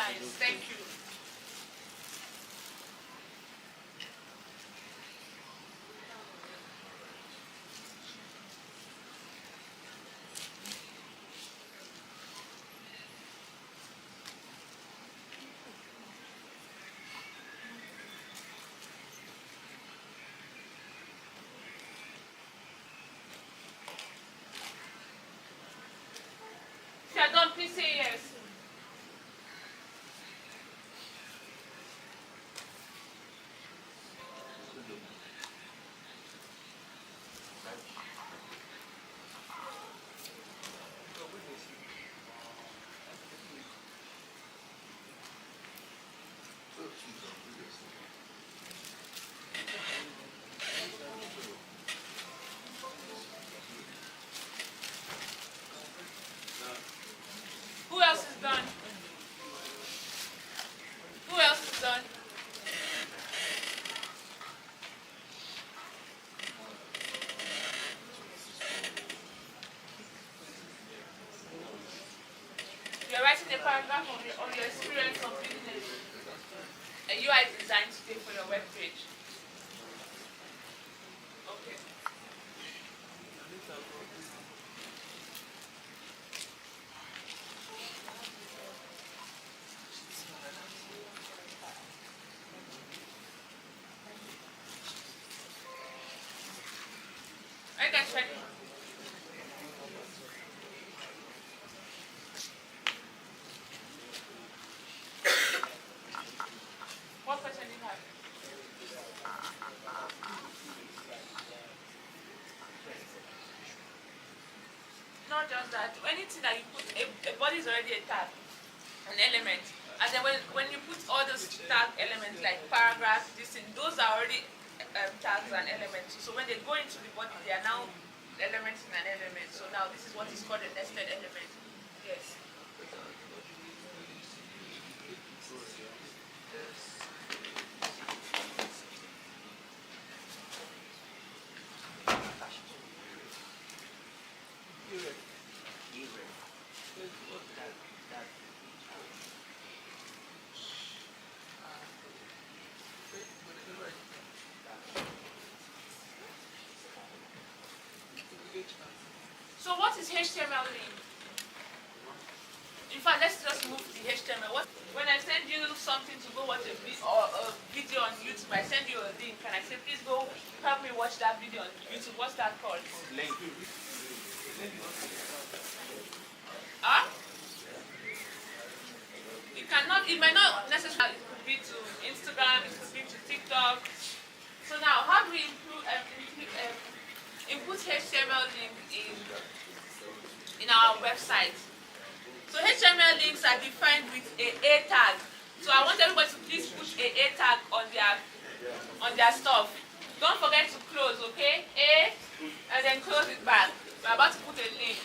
nice. Thank you. If you're done, please say yes. Who else is done? Who else is done? You're writing a paragraph on your experience of business. A UI design today for your web page. Okay. Are you guys ready? What question do you have? Not just that. Anything that you put, a body is already a tag, an element. And then when you put all those tag elements like paragraph, this thing, those are already tags and elements. So when they go into the body, they are now elements in an element. So now this is what is called a nested element. Yes. So what is HTML link? In fact, let's just move to the HTML. When I send you something to go watch a video on YouTube, I send you a link and I say, please go help me watch that video on YouTube. What's that called? Link. Huh? It might not necessarily, it could be to Instagram, it could be to TikTok. So now, how do we input HTML link in our website? So HTML links are defined with a tag. So I want everybody to please put a tag on their stuff. Don't forget to close, okay? A, and then close it back. We're about to put a link.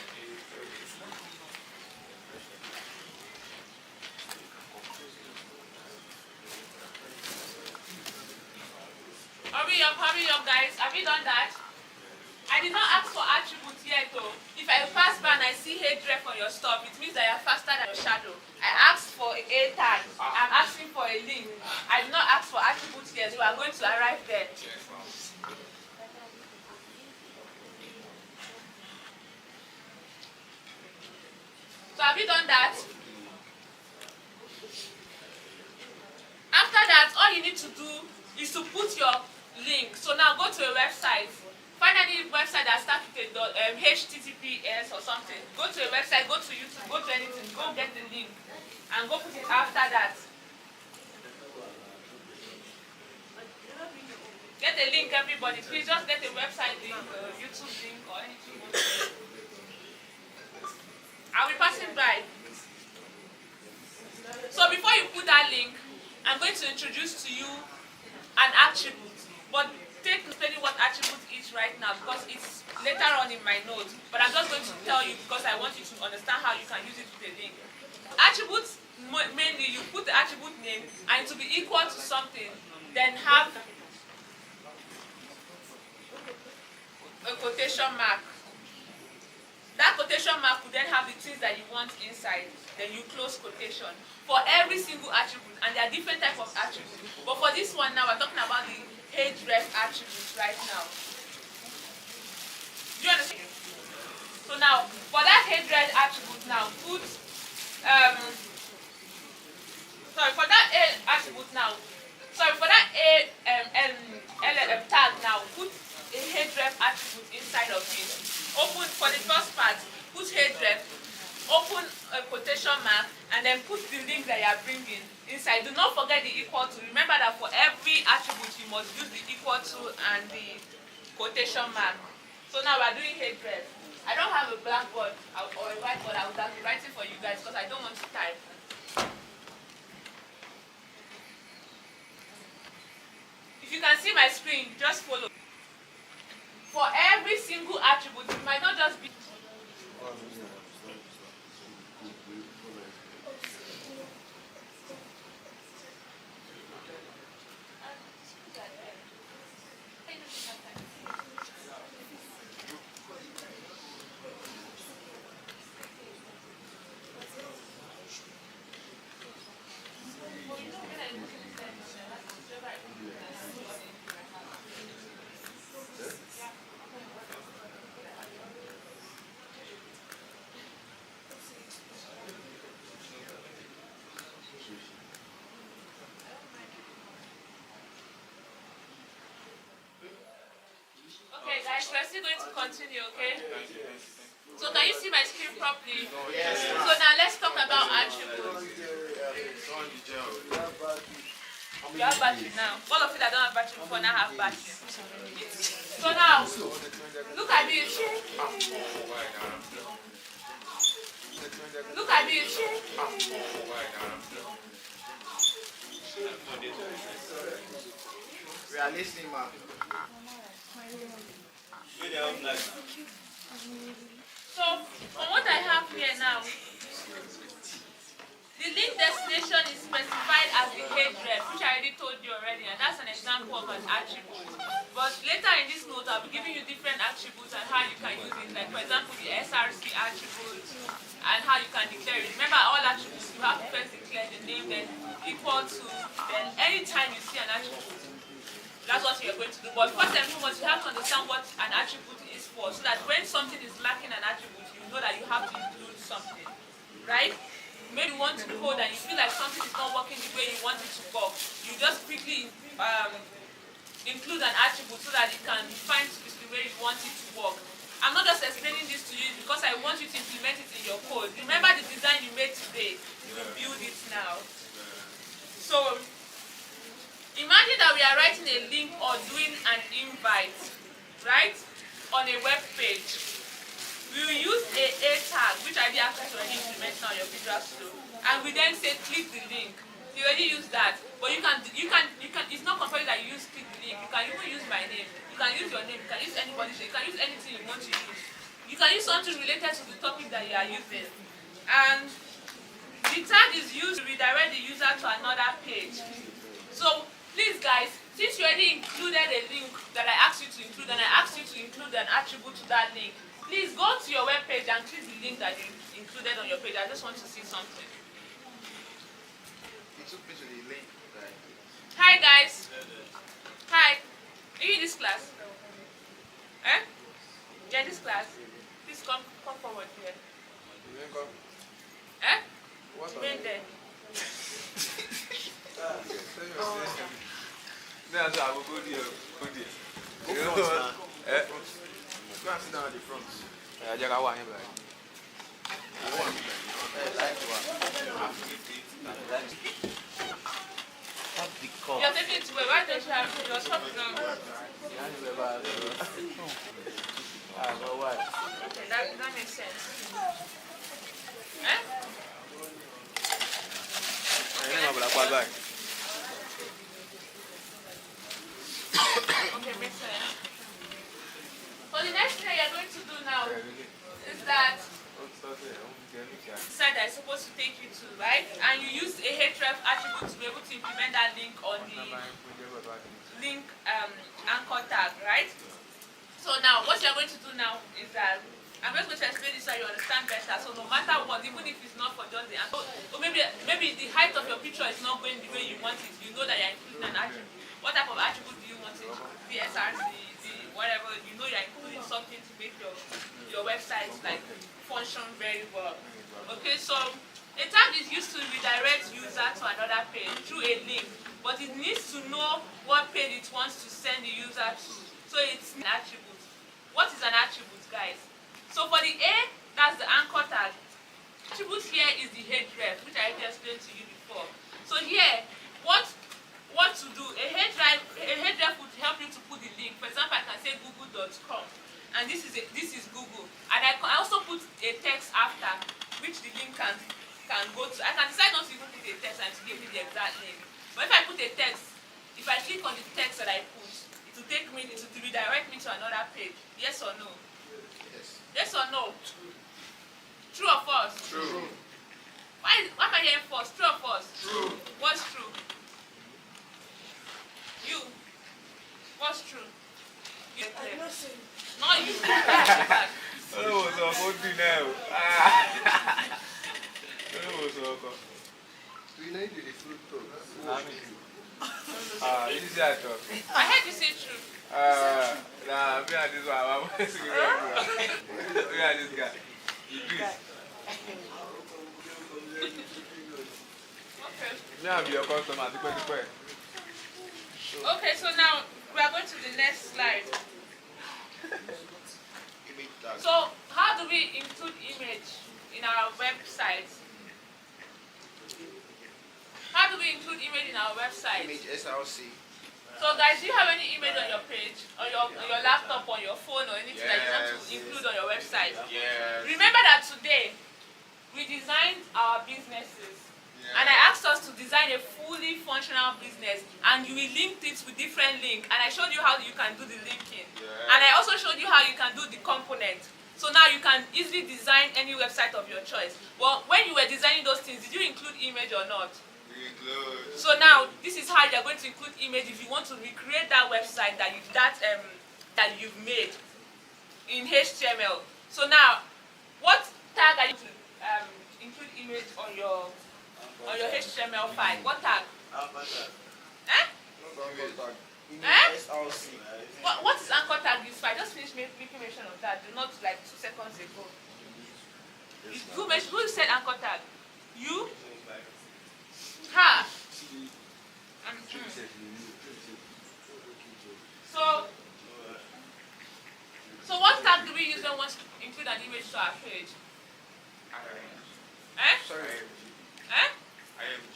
Hurry up guys. Have you done that? I did not ask for attributes yet though. If I pass by and I see href on your stuff, it means that you're faster than your shadow. I asked for a tag. I'm asking for a link. I did not ask for attributes yet, so we are going to arrive there. So have you done that? After that, all you need to do is to put your link. So now go to a website. Find any website that starts with a HTTPS or something. Go to a website, go to YouTube, go to anything, go get the link and go put it after that. Get a link, everybody. Please just get a website link, a YouTube link or anything. I'll be passing by. So before you put that link, I'm going to introduce to you an attribute. But take explaining what attribute is right now because it's later on in my notes. But I'm just going to tell you because I want you to understand how you can use it with a link. Attributes, mainly you put the attribute name and it will be equal to something, then have a quotation mark. That quotation mark will then have the things that you want inside. Then you close quotation for every single attribute, and there are different types of attributes. But for this one now, we're talking about the href attributes right now. Do you understand? So now, for that href attribute now, put for that a attribute now, for that tag now, put a href attribute inside of it. Open for the first part, put href, open a quotation mark, and then put the link that you are bringing inside. Do not forget the equal to. Remember that for every attribute you must use the equal to and the quotation mark. So now we are doing href. I don't have a blackboard or a whiteboard. I would have been writing for you guys because I don't want to type. If you can see my screen, just follow. For every single attribute, it might not just be. Okay, guys, we're still going to continue, okay? So can you see my screen properly? Yes. So now let's talk about attributes. You have battery now. All of you that don't have battery before now have battery. So now, look at this. Look at this. We are listening, ma'am. So, from what I have here now, the link destination is specified as the href, which I already told you already, and that's an example of an attribute. But later in this note, I'll be giving you different attributes and how you can use it. Like, for example, the SRC attribute and how you can declare it. Remember, all attributes, you have to first declare the name, then equal to, then anytime you see an attribute, that's what you're going to do. But first and foremost, you have to understand what an attribute is for, so that when something is lacking an attribute, you know that you have to include something, right? Maybe you want to code and you feel like something is not working the way you want it to work. You just quickly include an attribute so that it can find the way you want it to work. I'm not just explaining this to you because I want you to implement it in your code. Remember the design you made today. You will build it now. So, imagine that we are writing a link or doing an invite, right, on a web page. We will use a tag, which I did actually already implement on your Visual Studio, and we then say click the link. You already use that, but you can. It's not compulsory that you use click the link. You can even use my name. You can use your name. You can use anybody's name. You can use anything you want to use. You can use something related to the topic that you are using, and the tag is used to redirect the user to another page. So please, guys, since you already included a link that I asked you to include, and I asked you to include an attribute to that link, please go to your web page and click the link that you included on your page. I just want to see something. It took me to the link. Hi, guys. Hi. Are you in this class? Eh? You're in this class? Please come forward here. Eh? What's Remain there. I will go there. Go there. Go front, man. Go and sit down at the front. I just got one here, like. You're taking it away. Why don't you have your shop now? Okay, that makes sense. Eh? Okay, makes sense. So the next thing you're going to do now is that site that is supposed to take you to, right? And you use a href attribute to be able to implement that link on the link anchor tag, right? So now what you're going to do now is that I'm just going to explain this so you understand better. So no matter what, even if it's not for just the answer, or maybe the height of your picture is not going the way you want it, you know that you're including an attribute. What type of attribute do you want it? The SRC, the whatever, you know you're including something to make your website like function very well. Okay, so a tag is used to redirect user to another page through a link, but it needs to know what page it wants to send the user to. So it's an attribute. What is an attribute, guys? So for the A, that's the anchor tag. Attribute here is the href, which I already explained to you before. So here, what to do? A href would help you to put the link. For example, I can say google.com, and this is Google, and I can also put a text after, which the link can go to. I can decide not to even put a text and to give me the exact link. But if I put a text, if I click on the text that I put, it will take me, it will redirect me to another page. Yes or no? Yes or no? True or false? True. Why am I hearing false? True or false? True. What's true? You. What's true? You. Not you. Oh, so good now. We need the fruit Easy at all. I heard you say true. Nah, me and this one, I'm me and this guy. Idris. Okay. Me and be your customer, Okay, so now we are going to the next slide. So, how do we include image in our website? How do we include image in our website? Image SRC. So guys, do you have any image on your page, on your laptop, on your phone, or anything that you want to include on your website? Yes. Remember that today we designed our businesses, and I asked us to design a fully functional business, and we linked it with different links, and I showed you how you can do the linking, and I also showed you how you can do the component. So now you can easily design any website of your choice. Well, when you were designing those things, did you include image or not? So now this is how you're going to include image if you want to recreate that website that you've made in HTML. So now, what tag are you to include image on your HTML file? What tag? Eh? SRC. What is anchor tag used for? I just finished making mention of that. Not like 2 seconds ago. Who said anchor tag? You? Ha! So what tag do we use when we want to include an image to our page? Eh? Sorry. Eh?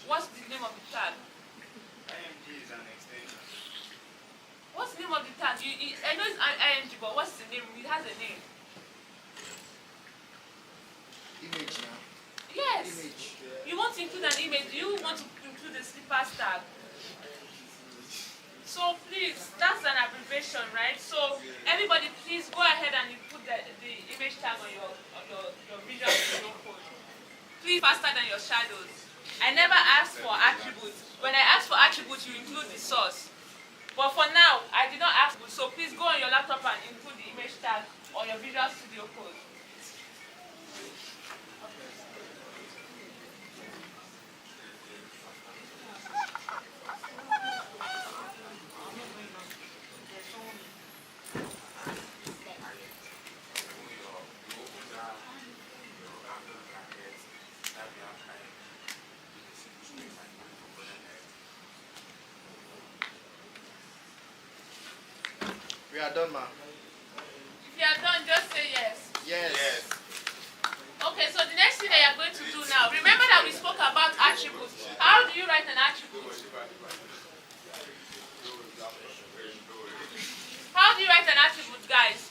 What's the name of the tag? IMG is an extension. What's the name of the tag? I know it's IMG, but what's the name? It has a name. Image now. Yes. Image. You want to include an image. Do you want to include the slippers tag? So please, that's an abbreviation, right? So everybody, please go ahead and you put the image tag on your Visual Studio Code. Please, faster than your shadows. I never asked for attributes. When I ask for attributes, you include the source. But for now, I did not ask. So please go on your laptop and include the image tag on your Visual Studio Code. We are done, ma. If you are done, just say yes. Yes. Okay, so the next thing that you are going to do now, remember that we spoke about attributes. How do you write an attribute? How do you write an attribute, guys?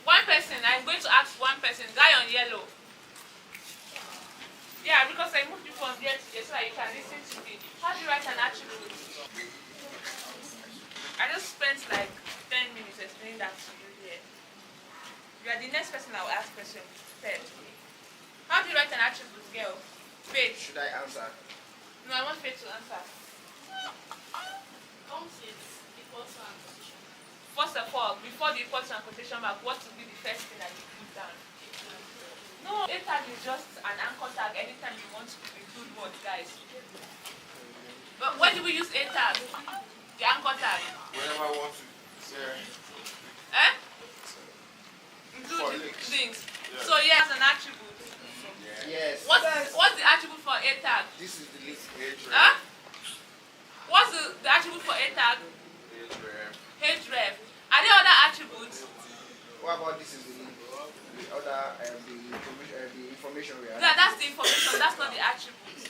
One person, I'm going to ask one person, guy on yellow. Yeah, because I moved you from there to there so that you can listen to me. How do you write an attribute? I just spent like 10 minutes explaining that to you here. You are the next person I will ask question third. How do you write an attribute, girl? Faith. Should I answer? No, I want Faith to answer. Concept equals to an position. first of all, before the equals and quotation mark, what will be the first thing that you put down? No, a tag is just an anchor tag anytime you want to include words, guys. But when do we use a tag? The anchor tag. Whenever I want to say. Include things. Yeah. So yeah, it's an attribute. Yes. What's the attribute for a tag? This is the list. What's the attribute for a tag? href. Are there other attributes? What about this is the other the information we have? Yeah, that's the information. That's not the attribute.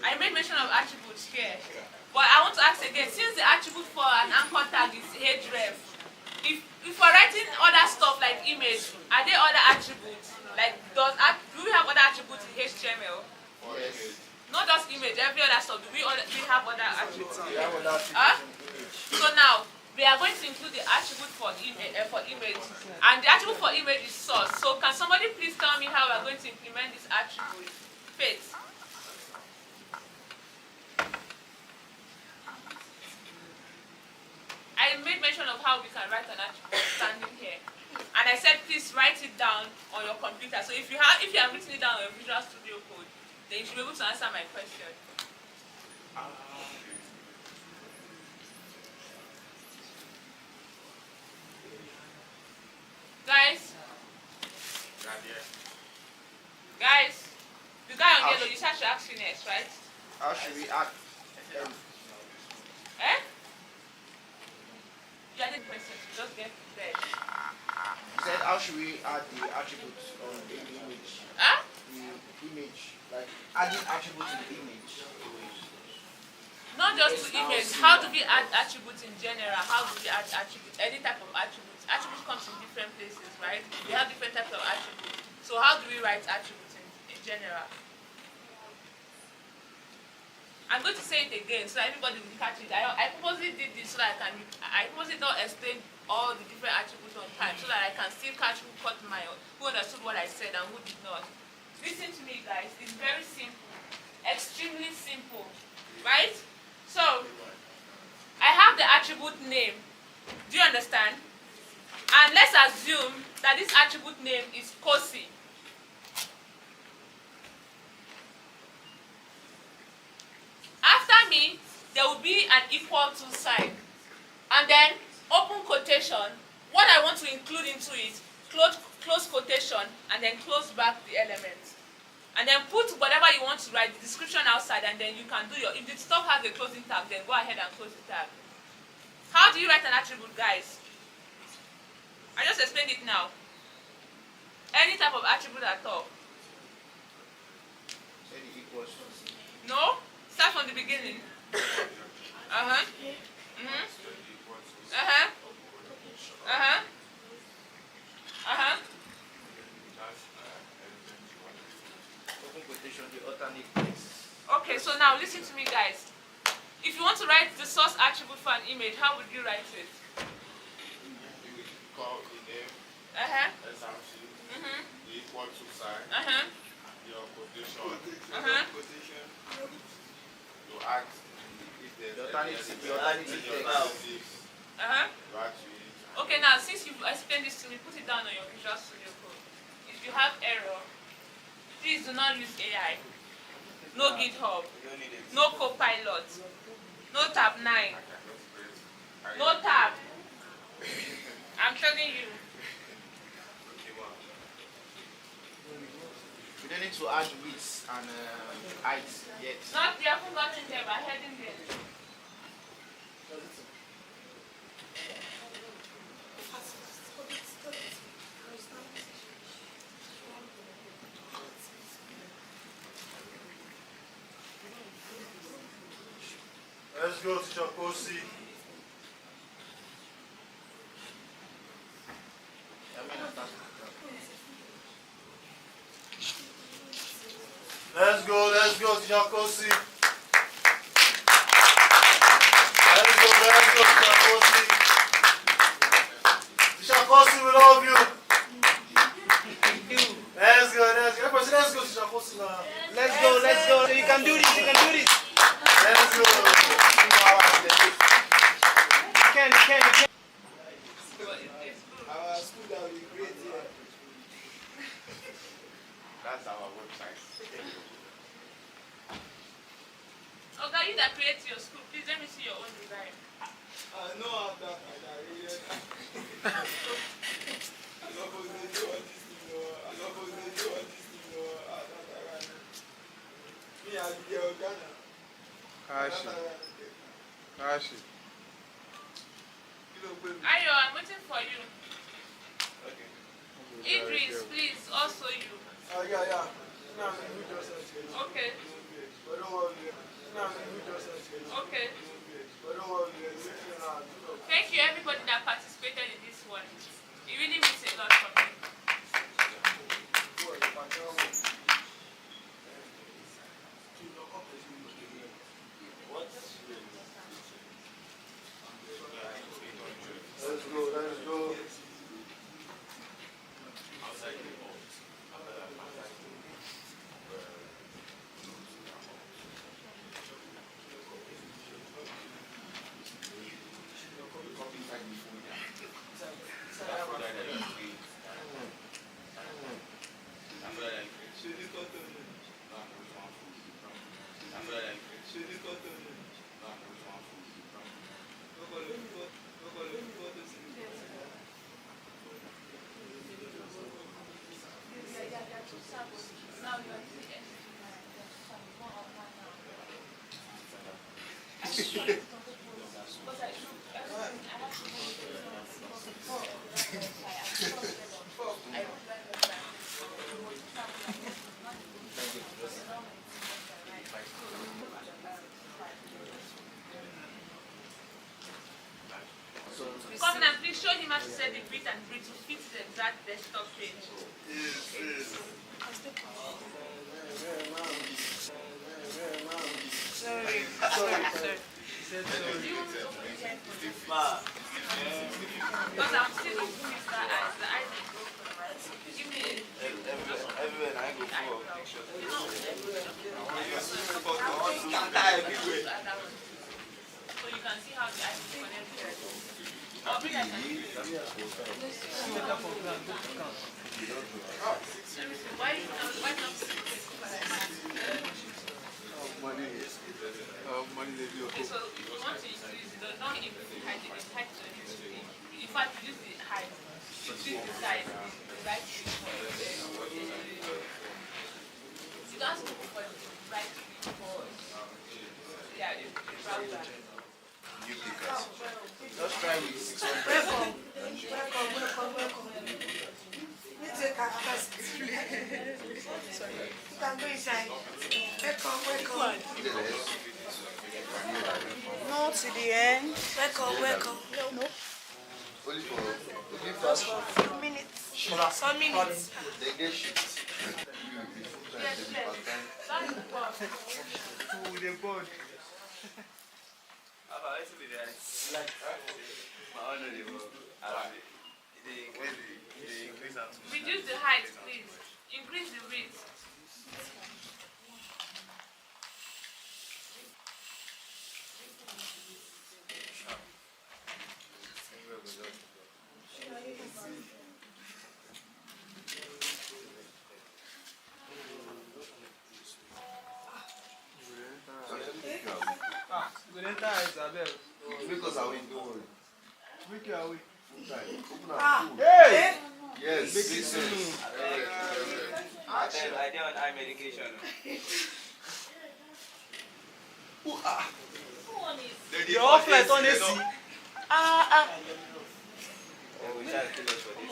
I made mention of attributes here, but I want to ask again. Since the attribute for an anchor tag is href, if we're writing other stuff like image, are there other attributes? Like do we have other attributes in HTML? Yes. Not just image, every other stuff. Do we have other attributes? We have other attributes in image. So now we are going to include the attribute for image, and the attribute for image is source. So can somebody please tell me how we are going to implement this attribute? Faith. I made mention of how we can write an attribute standing here, and I said please write it down on your computer. So if you have written it down on your Visual Studio Code, then you should be able to answer my question. Guys, the guy on yellow, you said to ask Guinness, right? How should we add? You are the question, just get prepared. He said, how should we add the attributes on the image? The image, like adding attributes to the image. Not just to image. How do we add attributes in general? How do we add attributes? Any type of attributes. Attributes comes in different places, right? We have different types of attributes. So how do we write attributes in general? I'm going to say it again so that everybody will catch it. I purposely did this so that I purposely don't explain all the different attributes on time so that I can still catch who understood what I said and who did not. Listen to me, guys. It's very simple. Extremely simple. Right? So, I have the attribute name. Do you understand? And let's assume that this attribute name is Kosi. After me, there will be an equal to sign. And then, open quotation. What I want to include into it, close quotation, and then close back the element. And then put whatever you want to write, the description outside, and then you can do if the stuff has a closing tag, then go ahead and close the tag. How do you write an attribute, guys? I just explained it now. Any type of attribute at all. Any equals. No? Start from the beginning. Uh-huh. Mm-hmm. Uh-huh. Uh-huh. Uh-huh. Open quotation, the alternate text. Okay, so now listen to me, guys. If you want to write the source attribute for an image, how would you write it? You will call the name, Uh-huh. SRC, Mm-hmm. the equal to sign, Uh-huh. your quotation, Uh-huh. you ask if there's The alternative any text. alternatives, Uh-huh. you ask to it. Okay, now since you've explained this to me, put it down on your Visual Studio Code. If you have error, please do not use AI. No GitHub. No Copilot. No tab 9. No tab. I'm telling you. We don't need to add widths and heights yet. Not the haven't gotten there, but heading there. Let's go to Chakosi. Let's go to Chakosi. Let's go to Chakosi. Chakosi, we love you. Let's go to Chakosi now. Let's go. You can do this. Let's go. You can. you that create your school, please let me see your own design. I know how that Kashi. Ayo, I'm waiting for you. Okay. Idris, please, also you. Yeah. Okay. Okay. Thank you everybody that participated in this one. It really means a lot for me. Let's go. Come and please show him how to set the grid and grid to fit the exact desktop page. Sorry. Do you want me to open the pen for you? Because I'm still looking at the eyes. The eyes are broken, right? Give me Everywhere I go for pictures. so you can see how the eyes is connected. Oh, maybe I can do it. Let me see. Why not? Okay, so you want to increase it, not increase the height, it is height to increase. In fact, reduce the height, increase the size, the right tree for it. You don't have to go for the right tree for yeah, the browser. Just try with 600. Welcome. Let's take our first. Sorry. You can go inside. Welcome. No to the end. Welcome. No. Only for Just for a few minutes. Some minutes. they get shit. Yes. Sorry, With the board. I used to be there. Like, my honor, they increase and reduce the height, please. Increase the width. Good entire Isabel. Because I win, don't worry. Make your way. Open up. Hey! Yes, makes sense. I did on eye medication. Who on is? You're off like on AC. We shall kill us for this.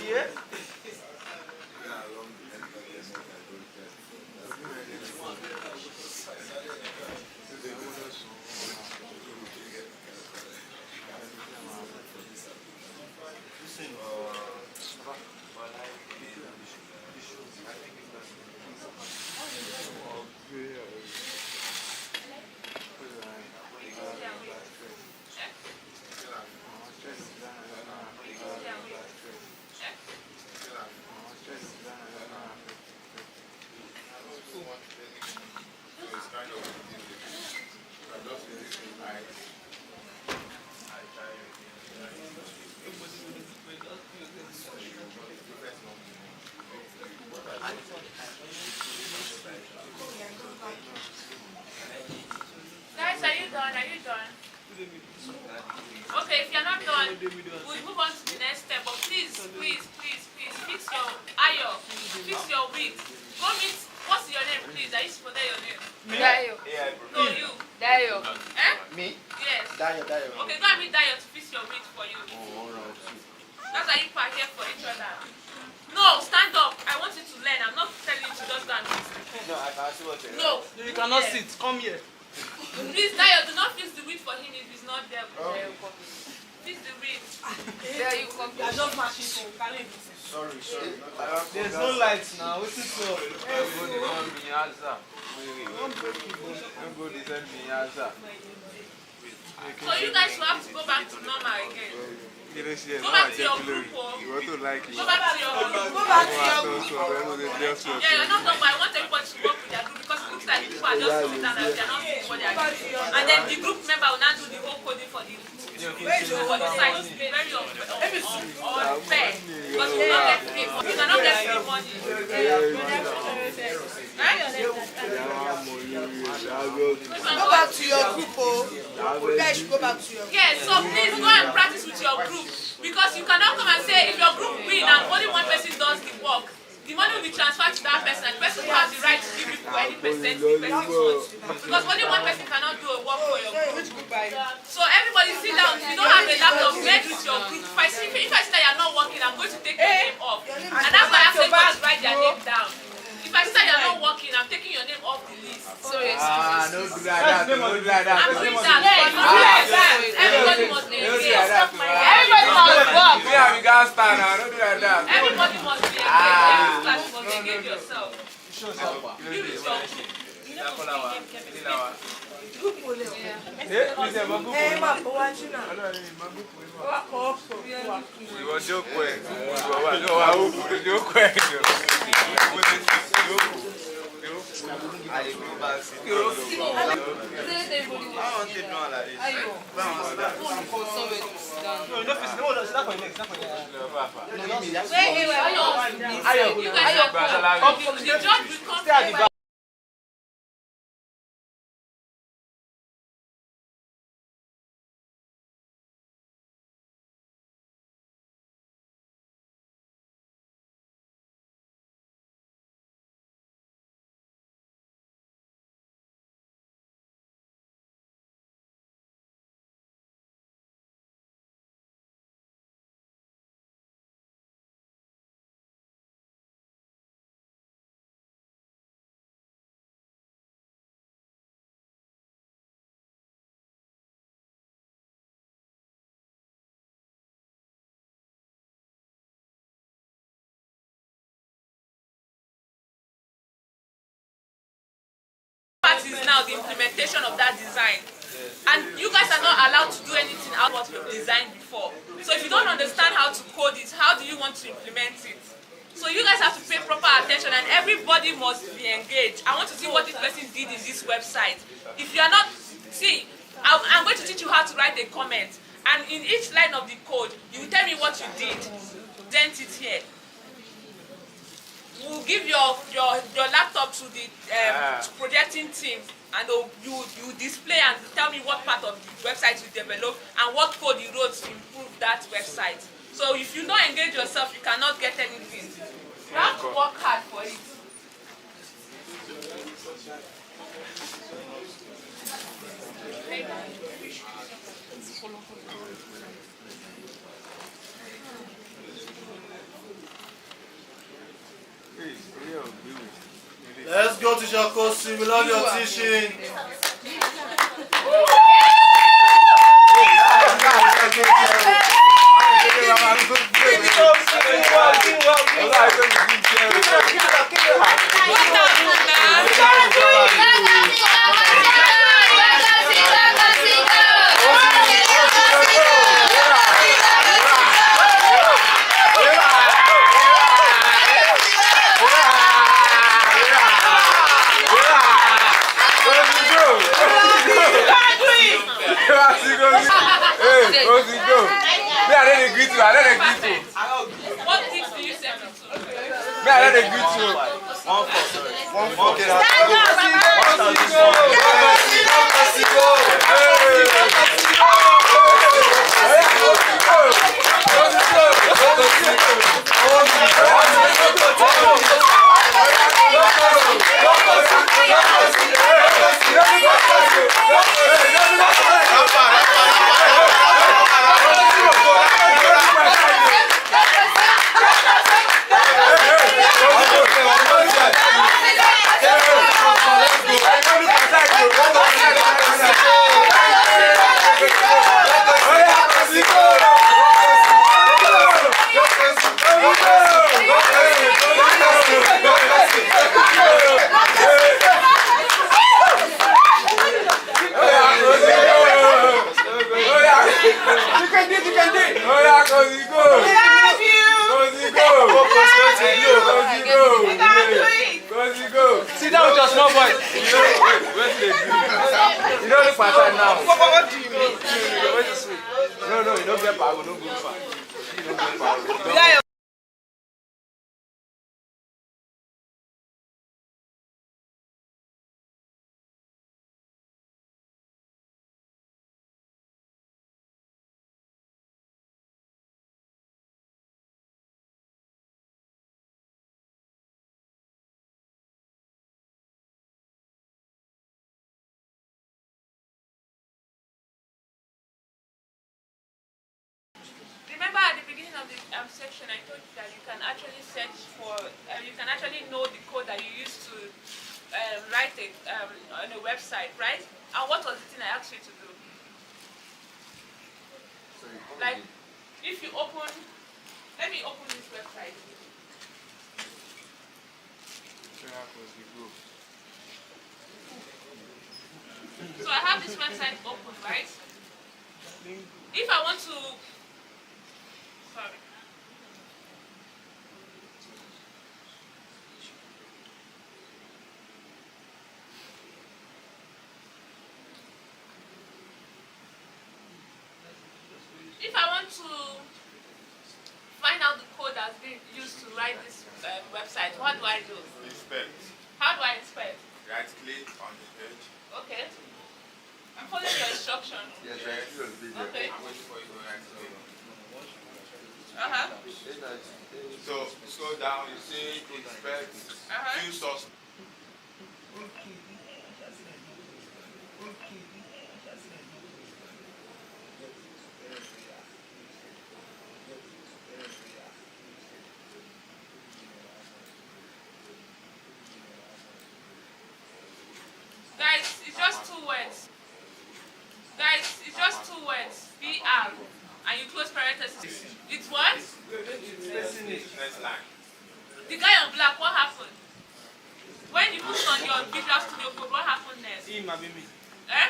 Yeah. Okay, if you're not done, we'll move on to the next step. But please, fix your ayo, fix your wig. Go meet. What's your name, please? I used to forget your name. Dayo. No, you. Dayo. Eh? Me? Yes. Dayo. Okay, go and meet Dayo to fix your wig for you. That's why you are here for each other. No, stand up. I want you to learn. I'm not telling you to just go and fix it. No, I can see what you're No. You cannot sit. Come here. Please, Dayo, do not fix the wig for him if he's not there. Fix the wig. There you come. Sorry. There's no lights now. What's it for? Everybody want me answer. Everybody send me answer. So you guys will have to go back to normal again. Go back to your group. You want to like it? Go back to your group. Go back to your group. Yeah, you're not done, but I want everybody to work with their group because it looks like people are just sitting down and they're not doing what they are doing. And then the group member will now do the whole coding for the site. It's very unfair because you will not get paid. You cannot get free money. Go back to your group, oh. You guys should go back to your group. Yes, so please go and practice with your group because you cannot come and say if your group win and only one person does the work, the money will be transferred to that person and the person has the right to give you any percent the person wants. Because only one person cannot do a work for your group. So everybody sit down. If you don't have a laptop, merge with your group. If I see that you're not working, I'm going to take your name off. And that's why I ask everybody to write their name down. If I see that you're not working, I'm taking your name off the list. Sorry, don't do that. Don't do that. I'm doing that. Everybody must engage. everybody must work. Me and we got stand now. Don't do like that. Everybody must be engaged. Every class must engage yourself. You with your I go back. I want to know like this. No, don't fix it. No, it's not for next. Not for next. You guys are cool. The judge will come Stay at the back. part is now the implementation of that design. And you guys are not allowed to do anything out of what you've designed before. So if you don't understand how to code it, how do you want to implement it? So you guys have to pay proper attention and everybody must be engaged. I want to see what this person did in this website. If you are not, see, I'm going to teach you how to write a comment. And in each line of the code, you will tell me what you did. Dent it here. We'll give your laptop to the projecting team and you display and tell me what part of the website you developed and what code you wrote to improve that website. So if you don't engage yourself, you cannot get anything. You have to work hard for it. Let's go to Jacosi. We love your teaching. What tips do you send me to? Stand up, You don't look my side now. What do you mean? No, you don't get power, don't go far. You don't get power. Yeah. Remember at the beginning of the section, I told you that you can actually search for, you can actually know the code that you use to write it on a website, right? And what was the thing I asked you to do? Like, if you open, let me open this website. So I have this website open, right? If I want to, sorry. If I want to find out the code that's being used to write this website, what do I do? Inspect. How do I inspect? Right click on the page. Okay. I'm following your instructions. Yes, Okay. I'm waiting for you to right click. Uh-huh. So scroll down, you see inspect, view source. Guys, it's just two words. Guys, it's just two words. VR. And you close parentheses. It's what? Next line. The guy on black, what happened? When you put on your Visual Studio Code, what happened next? See, my baby. Eh?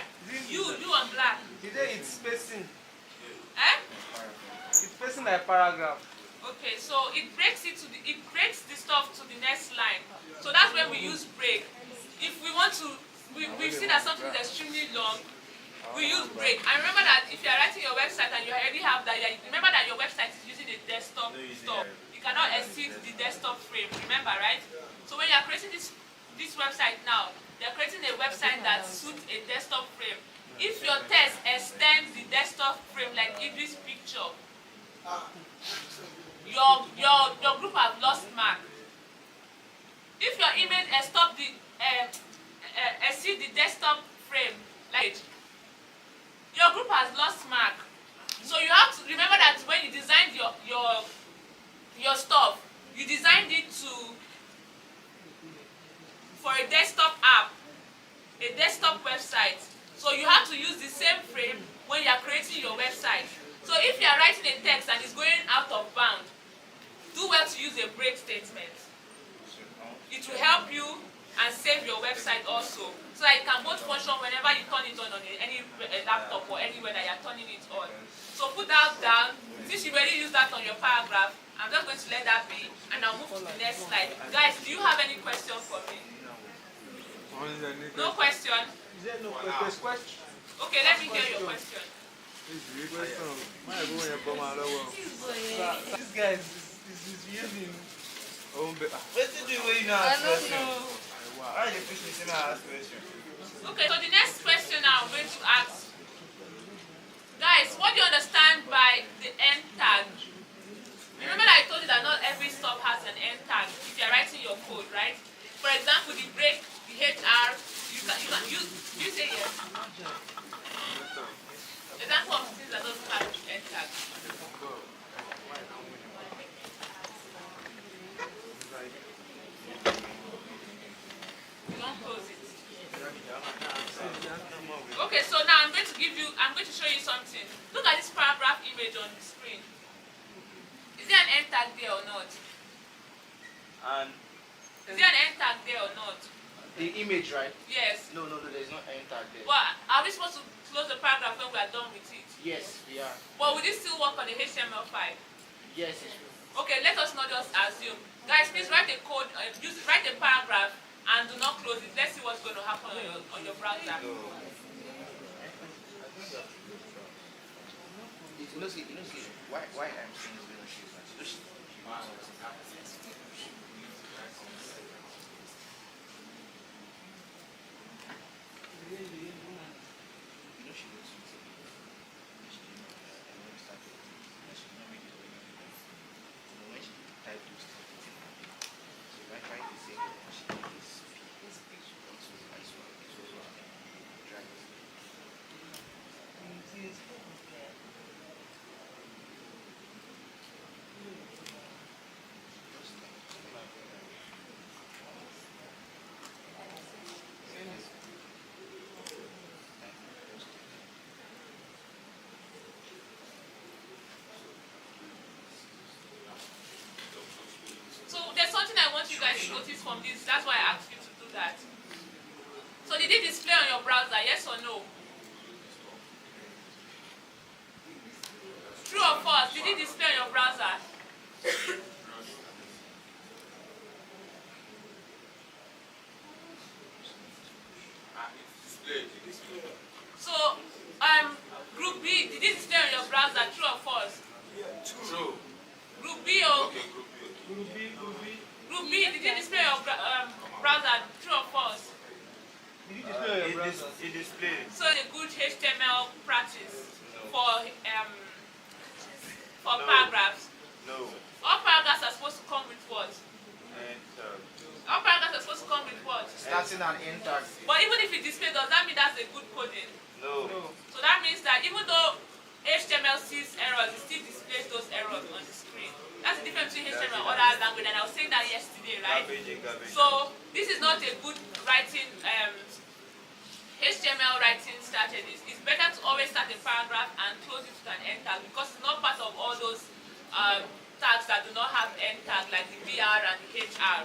You on black. Today it's spacing. Eh? It's spacing like paragraph. Okay, so it breaks the stuff to the next line. So that's when we use break. If we want to, we see that something is extremely long, we use break. And remember that if you are writing your website and you already have that, remember that your website is using a desktop stuff. You cannot exceed the desktop frame. Remember, right? So when you are creating this website now, they are creating a website that suits a desktop frame. If your text extends the desktop frame like in this picture, your group has lost mark. If your image exceed the desktop frame, like your group has lost mark. So you have to remember that when you designed your stuff, you designed it for a desktop app, a desktop website. So you have to use the same frame when you are creating your website. So if you are writing a text and it's going out of bound, do well to use a break statement. It will help you and save your website also, so that it can both function whenever you turn it on any laptop or anywhere that you are turning it on. So put that down. Since you already used that on your paragraph, I'm just going to let that be, and I'll move to the next slide. Guys, do you have any questions for me? No question? Is there no question? Okay, let me hear your question. This guy is using. What's it do when you I don't know. Why the fish is ask question? Okay, so the next question now I'm going to ask. Guys, what do you understand by the end tag? Remember that I told you that not every stuff has an end tag if you're writing your code, right? For example, the break, the HR, you say yes. Example of things that doesn't have end tag. You don't close it. Okay, so now I'm going to show you something. Look at this paragraph image on the screen. Is there an end tag there or not? And Is there an end tag there or not? the image, right? Yes. No, there's no end tag there. But are we supposed to close the paragraph when we are done with it? Yes, we are. But will this still work on the HTML5? Yes, it will. Okay, let us not just assume. Guys, please write a code, write a paragraph and do not close it. Let's see what's going to happen on your browser. why I'm saying it's going to shoot that. So there's something I want you guys to notice from this. That's why I asked you to do that. So did it display on your browser? Yes or no? True or false? Did it display on your browser? So, group B, did it display on your browser? True or false? True. Group B or Okay, group B. Group B, did it display on your browser? True or false? It displays. So a good HTML practice for paragraphs. No. All paragraphs are supposed to come with what? Enter. All paragraphs are supposed to come with what? Starting and end tag. But even if it displays, does that mean that's a good coding? No. So that means that even though HTML sees errors, it still displays those errors on the screen. That's the difference between HTML and other language, and I was saying that yesterday, right? Garbage. So this is not a good writing HTML writing strategy. It's better to always start a paragraph and close it with an end tag, because it's not part of all those tags that do not have end tag, like the BR and the HR,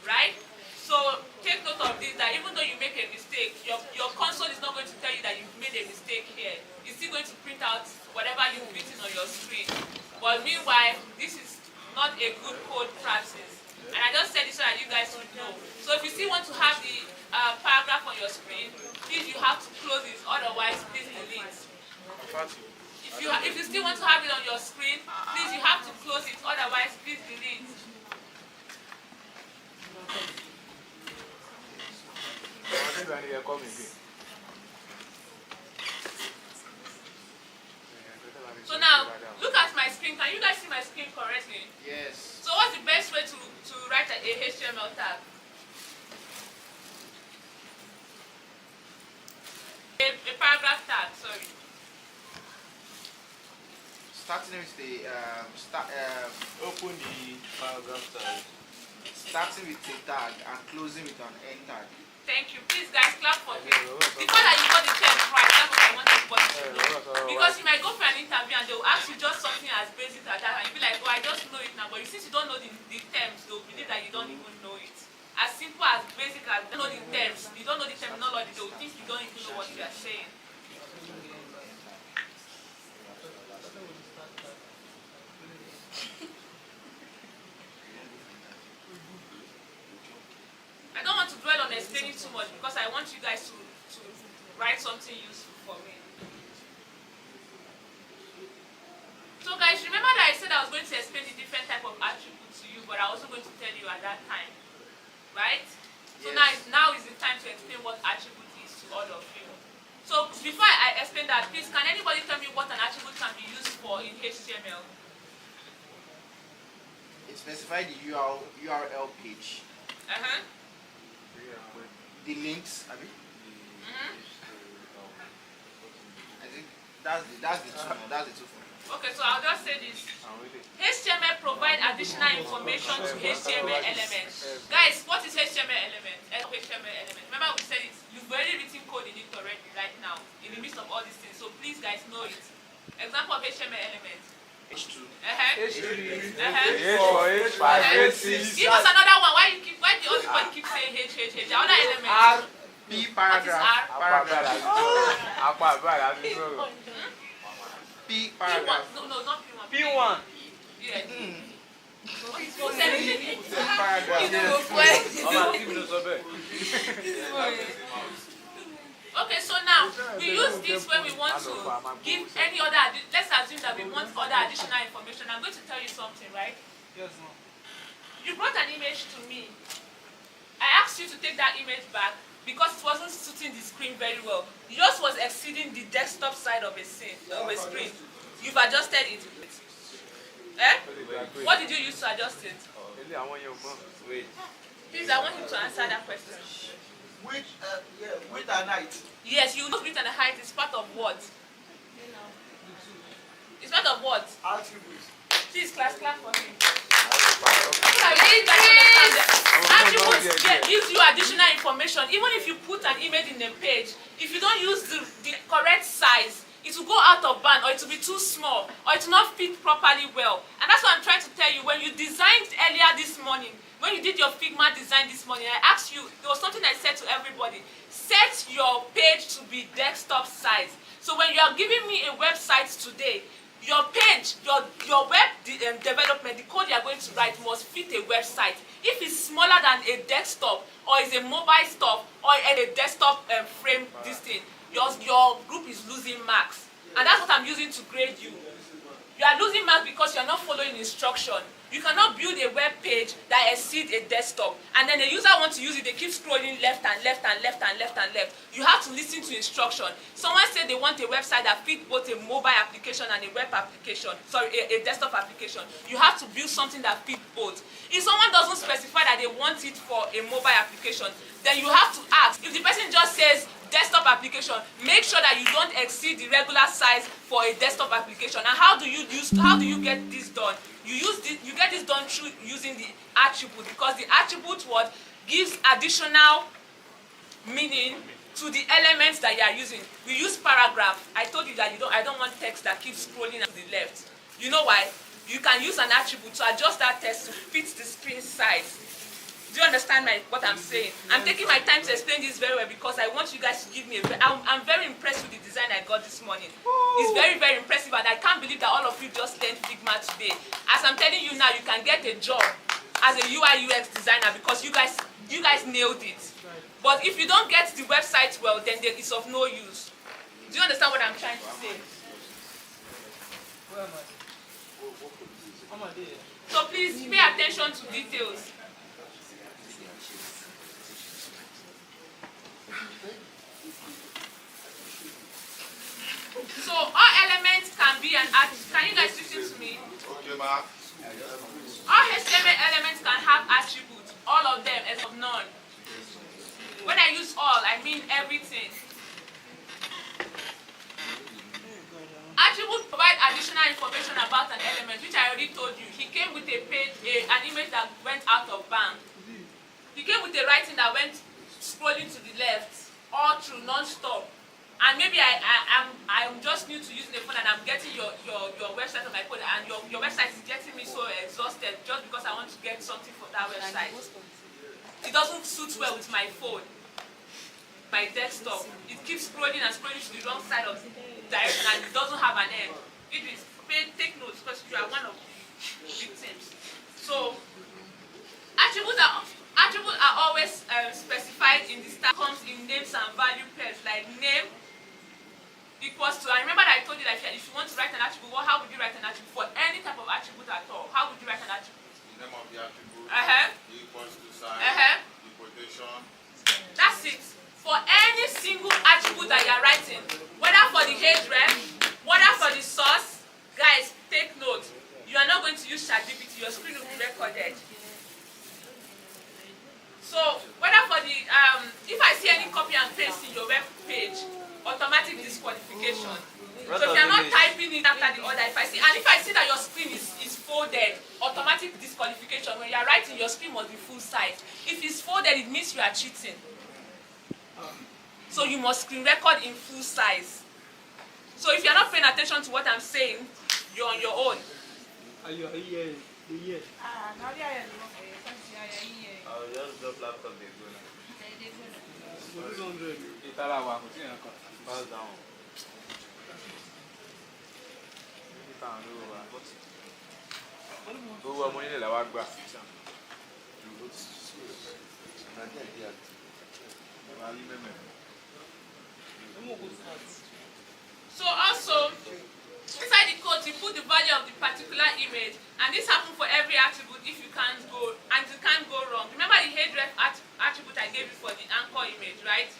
right? So take note of this, that even though you make a mistake, your console is not going to tell you that you've made a mistake here. It's still going to print out whatever you've written on your screen. But meanwhile, this is not a good code practice. And I just said this so that you guys would know. So if you still want to have the paragraph on your screen, please, you have to close it, otherwise please delete. If you still want to have it on your screen, please, you have to close it, otherwise please delete. So now, look at my screen. Can you guys see my screen correctly? Yes. So what's the best way to write a HTML tag? A paragraph tag, sorry. Starting with the Open the paragraph tag. starting with a tag and closing with an end tag. Thank you. Please, guys, clap for me. The fact that you got the terms right, that's what I want everybody to know. Because you might go for an interview and they'll ask you just something as basic as that, and you'll be like, oh, I just know it now. But since you don't know the terms, they'll believe that you don't even know it. As simple as basic as you don't know the terms, you don't know the terminology, they'll think you don't even know what you are saying. I don't want to dwell on explaining too much, because I want you guys to write something useful for me. So guys, remember that I said I was going to explain the different type of attributes to you, but I was also going to tell you at that time, right? So Yes. now is the time to explain what attribute is to all of you. So before I explain that, please, can anybody tell me what an attribute can be used for in HTML? It specifies the URL page, the links. I think that's the two. That's the two for me. Okay, so I'll just say this. HTML provide additional information to HTML elements. Guys, what is HTML element? HTML element. Remember we said it. You've already written code in it already right now, in the midst of all these things. So please, guys, know it. Example of HTML element. H2. H5, H6. Give us another one. Why the other keep saying H? The other element. R, P What is paragraph. R? P P1. paragraph. No, not P1. P1. Yeah. Who P said it? paragraph. Okay, Okay, so now we use this when we want to give any other. Let's assume that we want other additional information. I'm going to tell you something, right? Yes, ma'am. You brought an image to me. I asked you to take that image back because it wasn't suiting the screen very well. Yours was exceeding the desktop side of a screen. You've adjusted it. Eh? What did you use to adjust it? Wait. Please, I want you to answer that question. With a night. Yes, you use width and height. It's part of what? It's part of what? Attributes. Please, clap for me. Attributes gives you additional information. Even if you put an image in a page, if you don't use the correct size, it will go out of band, or it will be too small, or it will not fit properly well. And that's what I'm trying to tell you. When you designed earlier this morning, when you did your Figma design this morning, I asked you, there was something I said to everybody, set your page to be desktop size. So when you are giving me a website today, your page, your web development, the code you are going to write must fit a website. If it's smaller than a desktop, or is a mobile stuff, or a desktop frame, this thing, your group is losing marks. And that's what I'm using to grade you. You are losing marks because you are not following instruction. You cannot build a web page that exceeds a desktop, and then the user wants to use it, they keep scrolling left and left and left and left and left. You have to listen to instruction. Someone said they want a website that fits both a mobile application and a web application, a desktop application. You have to build something that fits both. If someone doesn't specify that they want it for a mobile application, then you have to ask. If the person just says desktop application, make sure that you don't exceed the regular size for a desktop application. And how do you get this done? You get this done through using the attribute, because the attribute word gives additional meaning to the elements that you are using. We use paragraph. I told you that I don't want text that keeps scrolling to the left. You know why? You can use an attribute to adjust that text to fit the screen size. Do you understand what I'm saying? I'm taking my time to explain this very well because I want you guys to give me I'm very impressed with the design I got this morning. It's very, very impressive, and I can't believe that all of you just learned Figma today. As I'm telling you now, you can get a job as a UI UX designer because you guys nailed it. But if you don't get the website well, then it's of no use. Do you understand what I'm trying to say? Where am I? Am I there? So please pay attention to details. So all elements can be an attribute. Can you guys listen to me? Okay, ma. All HTML elements can have attributes. All of them, as of none. When I use all, I mean everything. Attributes provide additional information about an element, which I already told you. He came with a page, an image that went out of band. He came with a writing that went scrolling to the left, all through, non-stop. And maybe I'm just new to using the phone, and I'm getting your website on my phone, and your website is getting me so exhausted just because I want to get something for that website. It doesn't suit well with my phone, my desktop. It keeps scrolling and scrolling to the wrong side of the direction, and it doesn't have an end. Take notes because you are one of the victims. So attributes are always specified in the start, comes in names and value pairs, like name equals to, I remember that I told you that if you want to write an attribute, how would you write an attribute for any type of attribute at all? How would you write an attribute? The name of the attribute equals to sign, the quotation. That's it. For any single attribute that you are writing, whether for the href, whether for the source, guys, take note. You are not going to use ChatGPT, your screen will be recorded. So whether for the if I see any copy and paste in your web page, automatic disqualification. So if you are not typing it after the order, if I see that your screen is folded, automatic disqualification. When you are writing, your screen must be full size. If it's folded, it means you are cheating. So you must screen record in full size. So if you are not paying attention to what I'm saying, you're on your own. Are you here? I'll just drop laptop they go now. 200. Pass down. Owó ọmọ nílẹ̀ làwọn àgbà. So also, inside the code, you put the value of the particular image, and this happens for every attribute if you can't go, and you can't go wrong. Remember the headref attribute I gave you for the anchor image, right?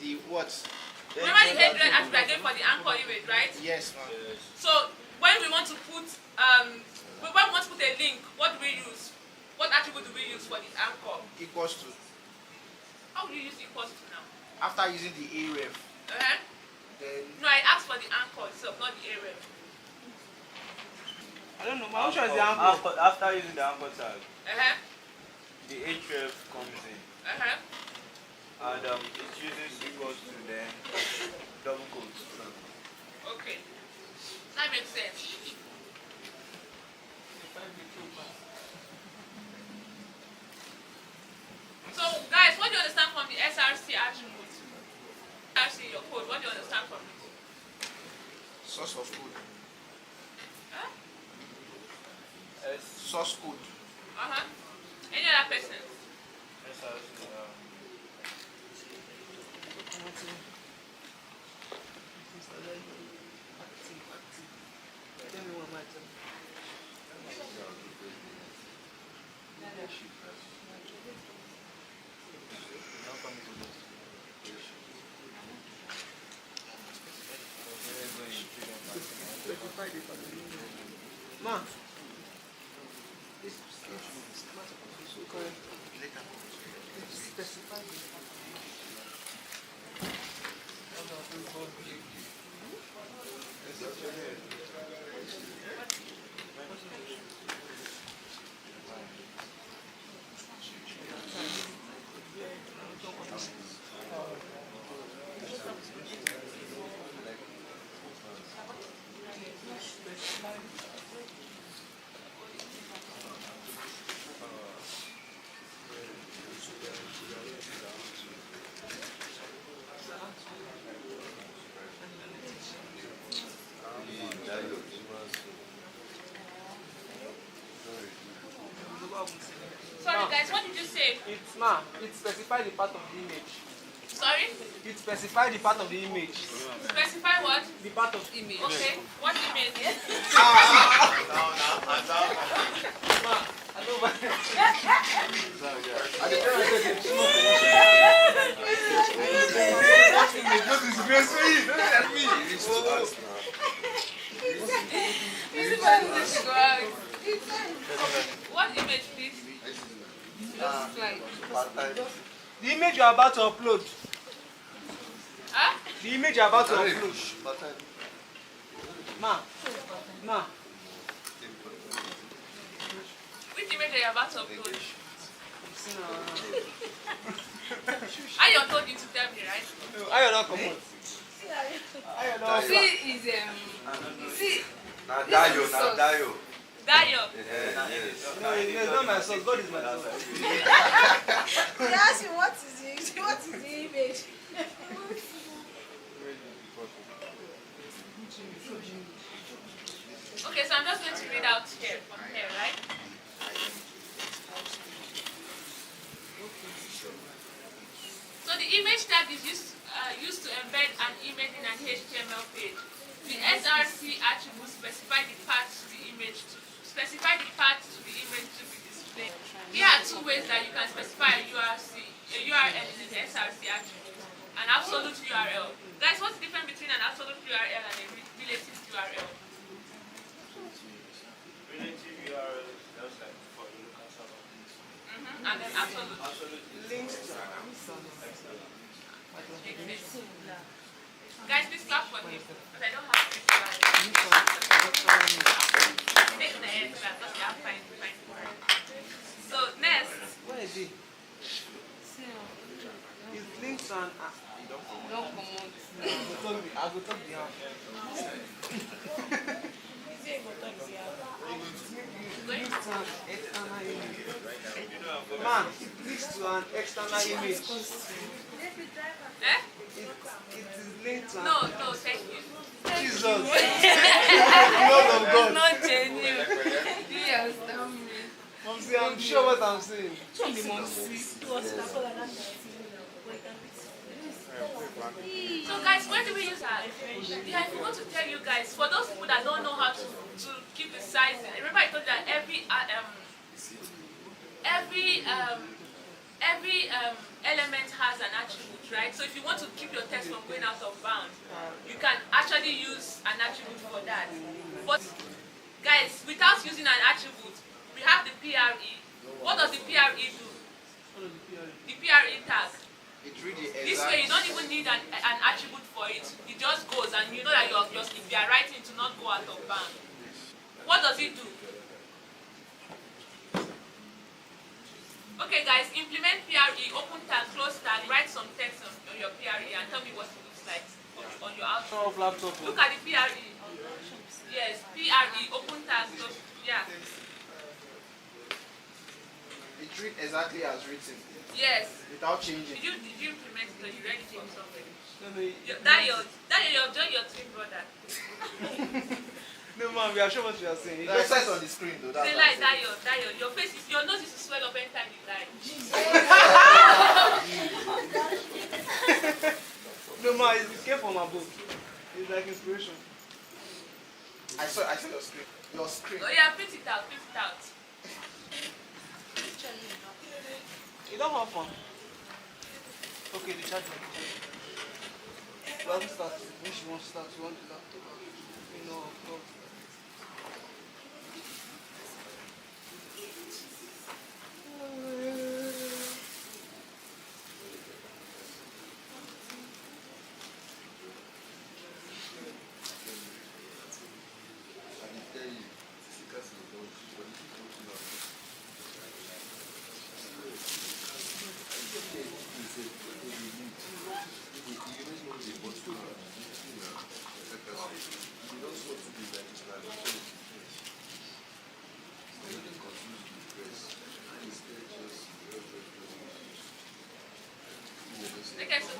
The what? Remember the headref attribute I gave for the anchor image, right? Yes, ma'am. So when we want to put a link, what do we use? What attribute do we use for the anchor? Equals to. How do you use equals to now? After using the aref, then No, I asked for the anchor itself, not the aref. I don't know, man. Which one is the anchor? After using the anchor tag, Uh-huh. the href comes in. Uh-huh. And it uses equals to then double quotes. Okay. That makes sense. So guys, what do you understand from the SRC attribute? SRC your code, what do you understand from it? source of code. Huh? Source code. Uh-huh. Any other person? Man. Sorry guys, what did you say? It specifies the part of the image. Sorry? It specifies the part of the image. Specify what? The part of image. Okay. What image? Man, I don't mind. What image, please? The image you are about to upload. Huh? The image you are about to upload. Ma. Which image are you about to upload? I told you to tell me, right? I don't come on. Dayo. No, it's not my source. God is my source. They ask you what is the image? Okay, so I'm just going to read out here from here, right? So the image tag is used to embed an image in an HTML page. The SRC attribute specify the path to the image to be displayed. Here are two ways that you can specify a URL in an SRC attribute. An absolute URL. Guys, what's the difference between an absolute URL and a relative URL? Relative URL is just like for the local server. And then absolute. Links to Guys, please clap for him, because I don't have to clap. Take the end clap, because they are fine. So, next. where is it? It's linked to an app. I will talk the app. Linked to an external image. Man, it links to an external image. Eh? It is linked to an... No, thank you. Jesus. Lord of God. Not genuine. Do you understand me? Momsi, I'm sure what I'm saying. So guys, where do we use that? Yeah, I forgot to tell you guys, for those people that don't know how to keep the sizing, remember I told you that every element has an attribute, right? So if you want to keep your text from going out of bounds, you can actually use an attribute for that. But guys, without using an attribute, we have the PRE. What does the PRE do? The PRE tag. This way you don't even need an attribute for it. It just goes and you know that if you are writing to not go out of bounds. What does it do? Okay guys, implement PRE, open tag, close tag, write some text on your PRE and tell me what it looks like on your output. Look at the PRE. Yes, PRE, open tag, close, yeah. It read exactly as written. Yes. Without changing. Did you implement it or you ready to something? No, You're your twin brother. no, man, we are sure what we are saying. The exercise on the screen though. Say like Dayo, your face is, your nose is to swell up anytime you lie. No, man, it came from a book. It's like inspiration. I saw your screen. Your screen. Oh yeah, print it out, print it out. You don't have fun. Okay, the charger. Well, start. When she wants to start, you want to start. You know, of course. Okay, so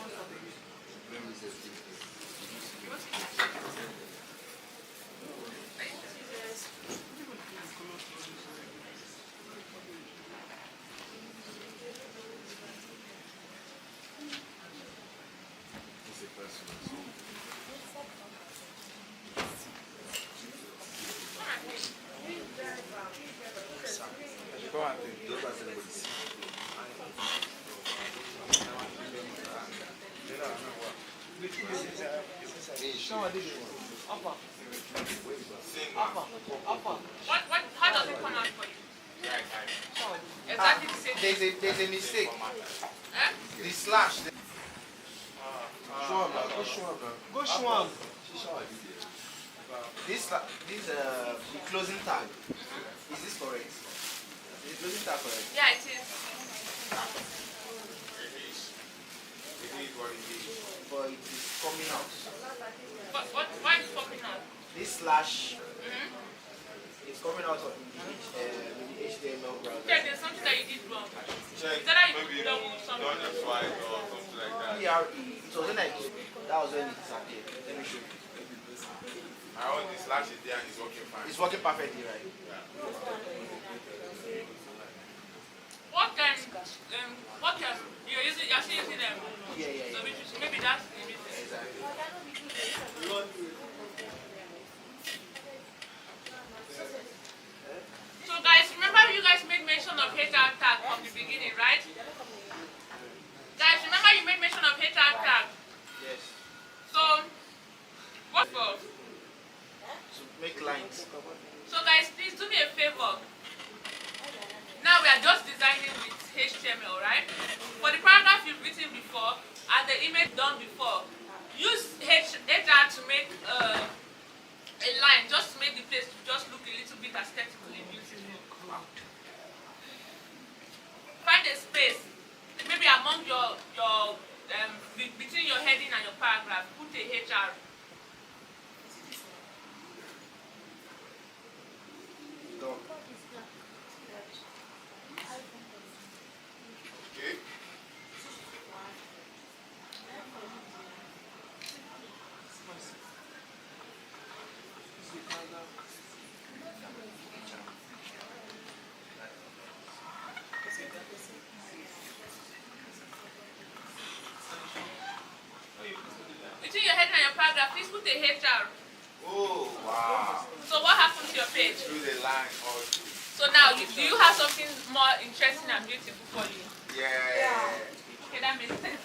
how does it come out for you? Exactly the same. There's a mistake. Eh? The slash. Go Schwab. This the closing tag. Is this correct? Is the closing tag correct? Yeah, it is. But it is coming out. Why is it popping out? This slash is coming out of the HTML browser. Yeah, there's something that you did wrong. Check, Is that how you maybe double something? done it twice or something like that. PRE. It was when I did. That was when it disappeared. Let me show you. My own the slash is there and it's working fine. It's working perfectly, right? What you're using? You're still using them. Yeah. So maybe that's the reason. Exactly. So guys, remember you guys made mention of HR tag from the beginning, right? Guys, remember you made mention of HR tag. Yes. So what for? To make lines. So guys, please do me a favor. Now we are just designing with HTML, right? For the paragraph you've written before and the image done before, use HR to make a line, just to make the place just look a little bit aesthetically beautiful. Find a space, maybe among your between your heading and your paragraph, put a HR. Done. Okay. paragraph, please put a HR. Oh, wow. So what happened to your page? Through the line also. So now, do you have something more interesting and beautiful for you? Yeah. Okay, that makes sense.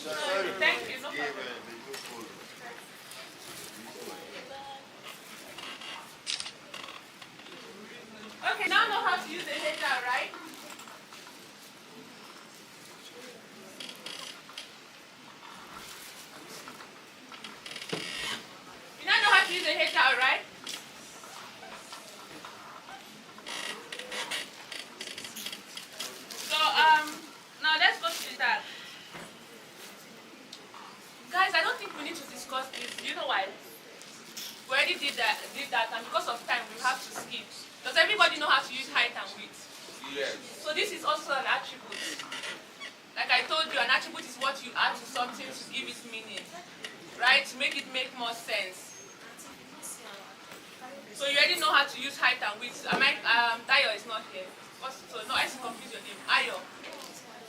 Sorry. Thank you. No Give problem. the good food. Okay, now know how to use the HR, right? You now know how to use the HR, right? So, now let's go to that. Guys, I don't think we need to discuss this. Do you know why? We already did that, and because of time, we have to skip. Does everybody know how to use height and width? Yes. So this is also an attribute. Like I told you, an attribute is what you add to something to give it meaning, right? To make it make more sense. So you already know how to use height and width. Dayo is not here. So no, I should confuse your name. Ayo.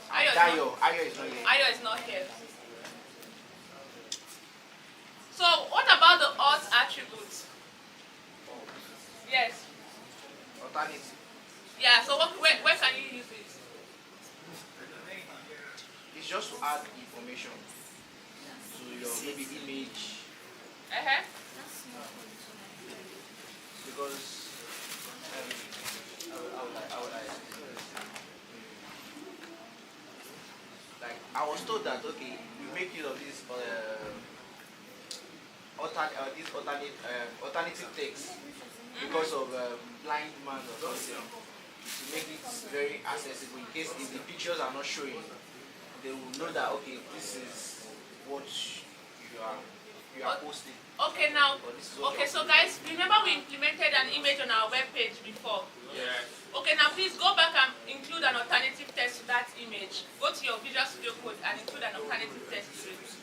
Ayo is not here. Ayo is not here. So what about the ought attribute? Yes. Alternative. Yeah. So where can you use it? It's just to add information to your maybe image because how would I like I was told that okay you make use of this alternative text because of blind man or something to make it very accessible in case if the pictures are not showing they will know that okay this is what you are posting. Okay, now, okay, so guys, remember we implemented an image on our web page before? Yes. Okay, now please go back and include an alternative text to that image. Go to your Visual Studio Code and include an alternative text to it.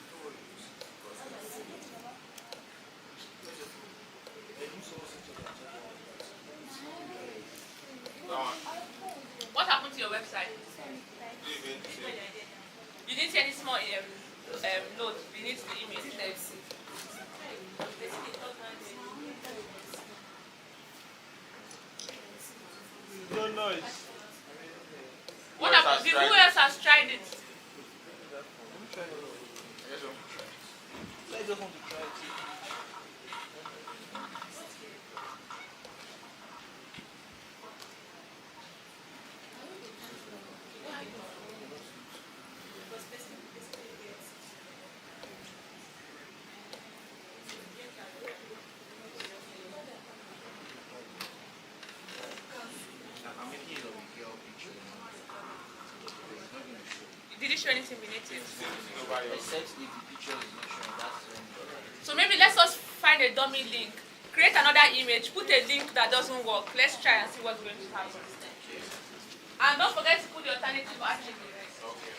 What happened to your website? You didn't see any small note beneath the image text. No noise. What about who else has tried it? I just want to try it. Did it show anything beneath it? Except if the picture is not showing, that's when So maybe let's just find a dummy link. Create another image, put a link that doesn't work. Let's try and see what's going to happen. And don't forget to put the alternative attribute. Okay.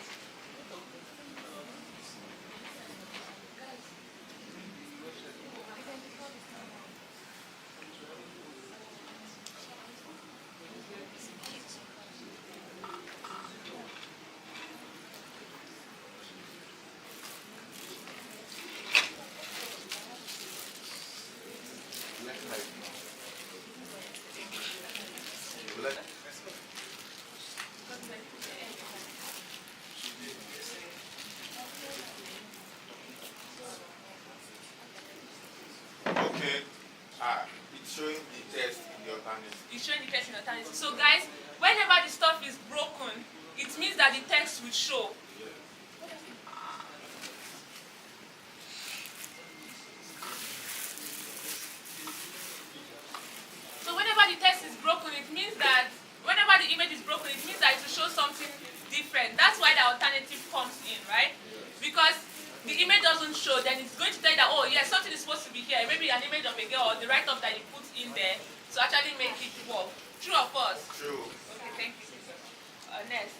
It's showing the test in the alternative. It's showing the text in alternative. So guys, whenever the stuff is broken, it means that the text will show. So whenever the text is broken, it means that whenever the image is broken, it means that it will show something different. That's why the alternative comes in, right? Because the image doesn't show, then it's going to tell you that, oh yes, something is supposed to be here. Maybe an image of a girl or the write-up that you put in there to actually make it work. True or false? True. Okay, thank you. Next.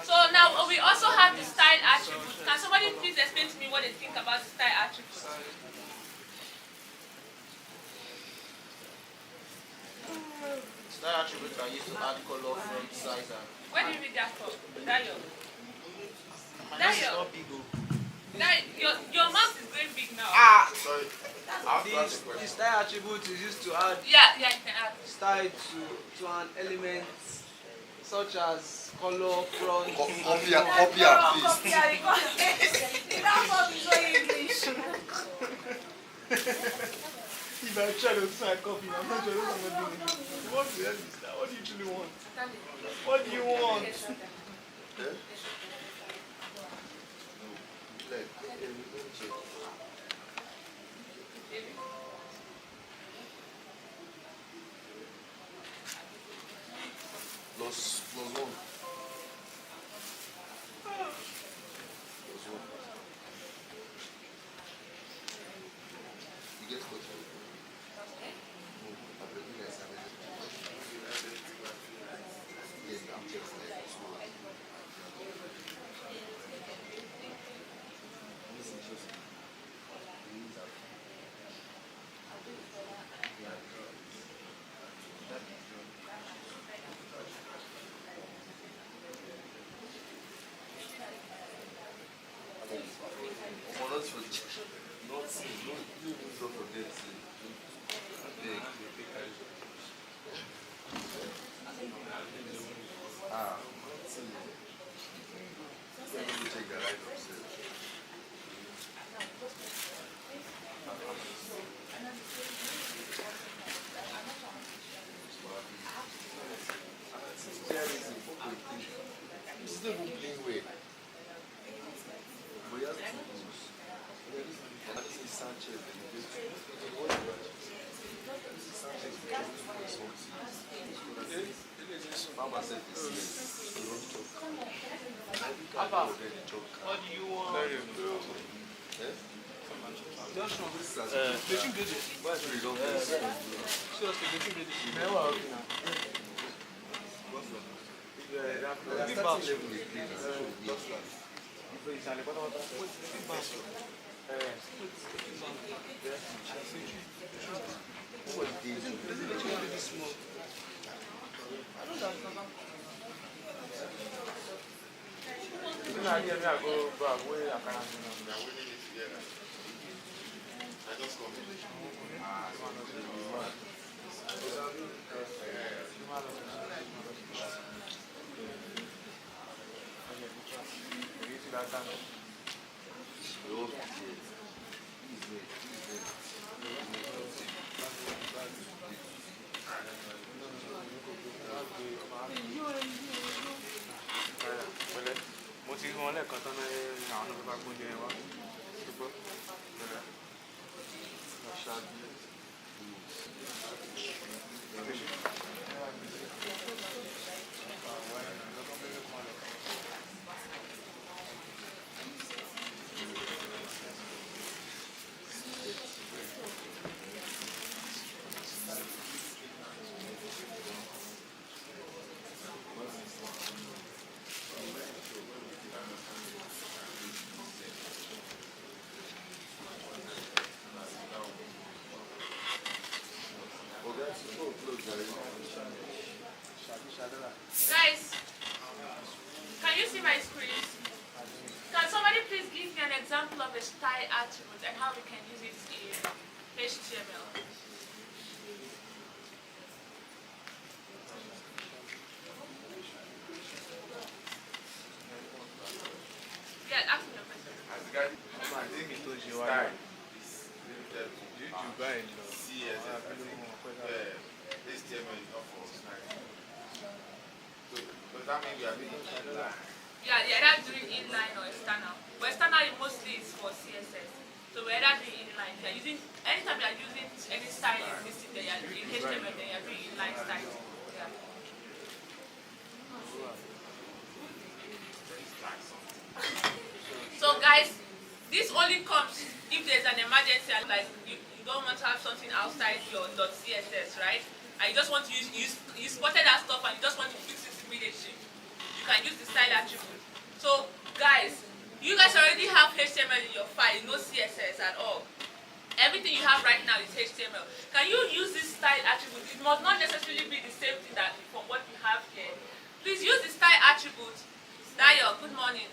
So now we also have the style attribute. Can somebody please explain to me what they think about the style attribute? style attributes are used to add color, font size, and Where do you read that from? Dayo. Dayo, your mouth is very big now. Sorry. I have to ask a The question. style attribute is used to add Yeah, you can add. style to an element such as color, front, Copy and paste. That's what we say English. If I try to sign copy, I'm not sure what I'm doing. What the hell is that? What do you truly want? What do you want? Plus one. Plus one. You get what you Yes, I'm just like school. What do you want? Just one. Between baby. Seriously, between baby. I just come in. Mo ti rí wọn lẹ́ẹ̀kan tán náà àwọn náà fẹ́ bá gbóúnjẹ yẹn wá. Ṣùgbọ́n bẹ̀rẹ̀. Guys, can you see my screen? Can somebody please give me an example of a style attribute and how we can use it in HTML? Yeah, ask me a question. Style. HTML is not for style. So, does that mean we are making inline? Yeah, either doing inline or external. But external mostly is for CSS. So we're either doing inline. If you're using, anytime you're using any style in this thing, then you're in HTML, then you're doing inline style. Yeah. So guys, this only comes if there's an emergency, like you don't want to have something outside your .css, right? And you just want to you spotted that stuff and you just want to fix it immediately. You can use the style attribute. So guys, you guys already have HTML in your file, no CSS at all. Everything you have right now is HTML. Can you use this style attribute? It must not necessarily be the same thing that from what you have here. Please use the style attribute. Dayo, good morning.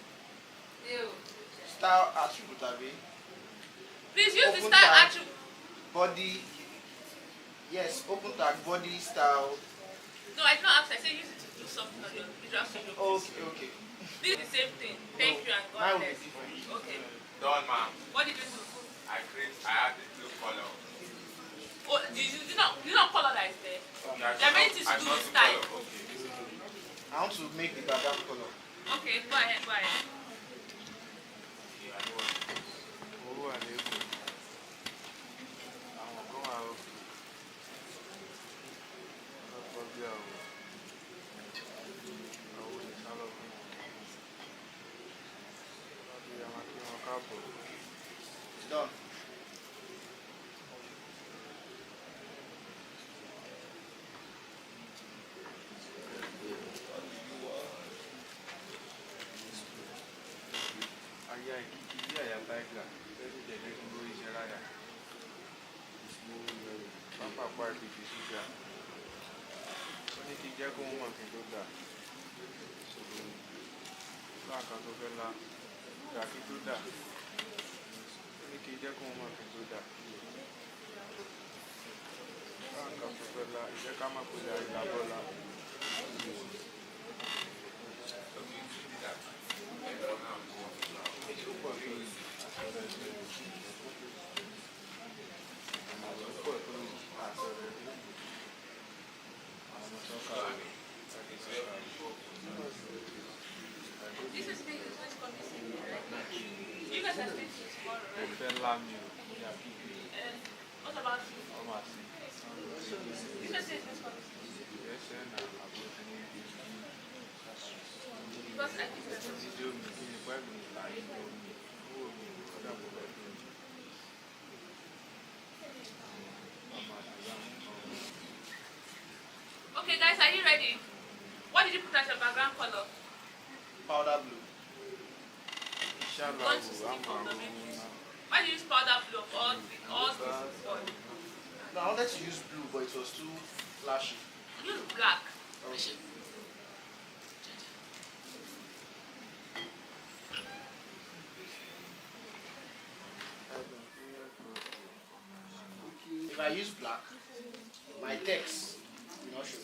Style attribute, abi. Please use the Open style tag. attribute. Body. Yes, open tag, body, style. No, I did not ask. I said use it to do something on your visual studio. Okay. This is the same thing. Thank you and Mine God will be bless. different. Okay. Done, ma'am. What did you do? I had the blue color. Oh, you not color that is there. Yeah, There are many things to do with style. Okay. I want to make the background color. Okay, go ahead, go ahead. Yeah, I know. Owó wà lẹ́kọ̀ọ́. Àwọn kan wà ó. Lọ́pọ̀ bí àwọn. Àwọn olùsálọ̀ fún wọn. Lọ́bí àwọn akí wọn káàbọ̀. It's done. Ayé àìkíkí bí àyà táìgà. Lẹ́yìn ìjẹ̀lẹ́ fún lórí iṣẹ́ ráyà. Pápápá ìpèsè ṣíṣà. Ó ní kí n jẹ́ kó wọ́n mọ̀ kí n tó dà. Láàkan tó fẹ́ lá. Dà kí tó dà. Ó ní kí n jẹ́ kó wọ́n mọ̀ kí n tó dà. Láàkan tó fẹ́ lá. Ìjẹ́ ká má pèlè àìlábọ́lá. This is big, it's going to come this evening, right? You guys are staying till tomorrow, right? And what about you? You guys say it's going to come this evening. Because I think that's okay, guys, are you ready? What did you put as your background color? Powder blue. Going to stick on the baby. Why do you use powder blue of all this boy? No, I wanted to use blue, but it was too flashy. Use black. If I use black, my text will not show.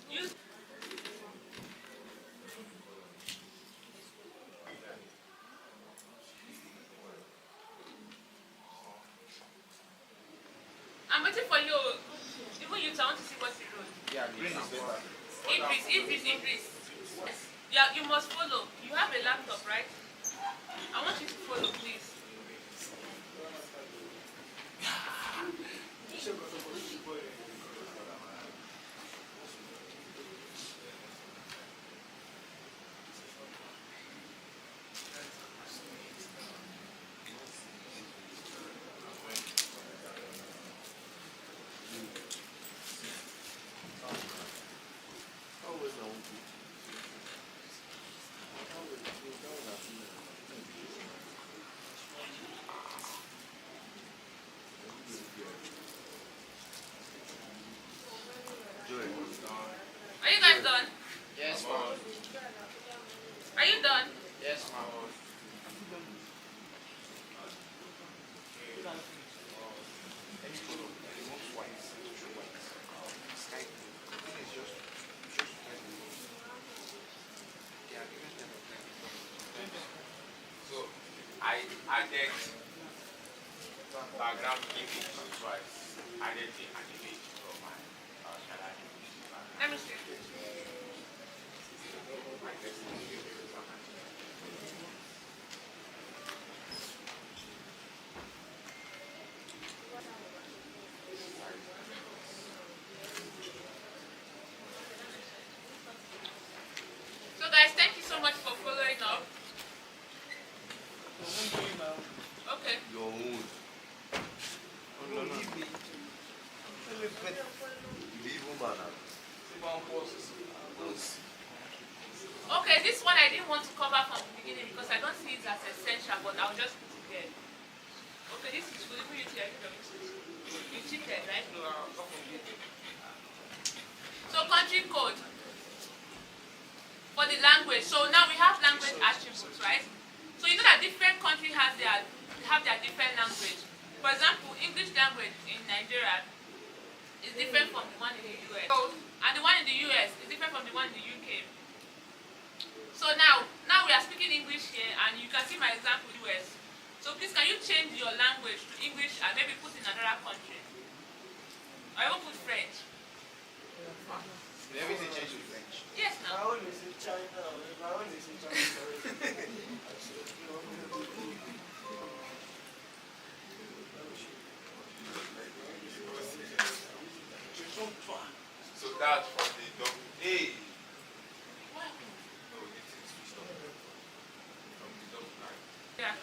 Use I'm waiting for you. Even you, I want to see what you wrote. Yeah, green is better. Idris. Yeah, you must follow. You have a laptop, right? I want you to follow, please. Are you guys done? Yes, ma'am. Are you done? Yes, ma'am. So I added background image, so I added the animation from my Let me see. So guys, thank you so much for following up. Okay. Your own. Okay, this one I didn't want to cover from the beginning because I don't see it as essential, but I'll just put it there. Okay, this is good. Even you cheated, right? So country code for the language. So now we have language attributes, right? So you know that different countries have their different language. For example, English language in Nigeria is different from the one in the US. So, and the one in the US is different from the one in the UK. So now we are speaking English here, and you can see my example US. So please, can you change your language to English and maybe put in another country? Or even put French? Everything change to French. Yes, now. My own is in China. My own is in China. So that's from the dog. Hey! What? No, this is switched off. From the dog line. Yeah.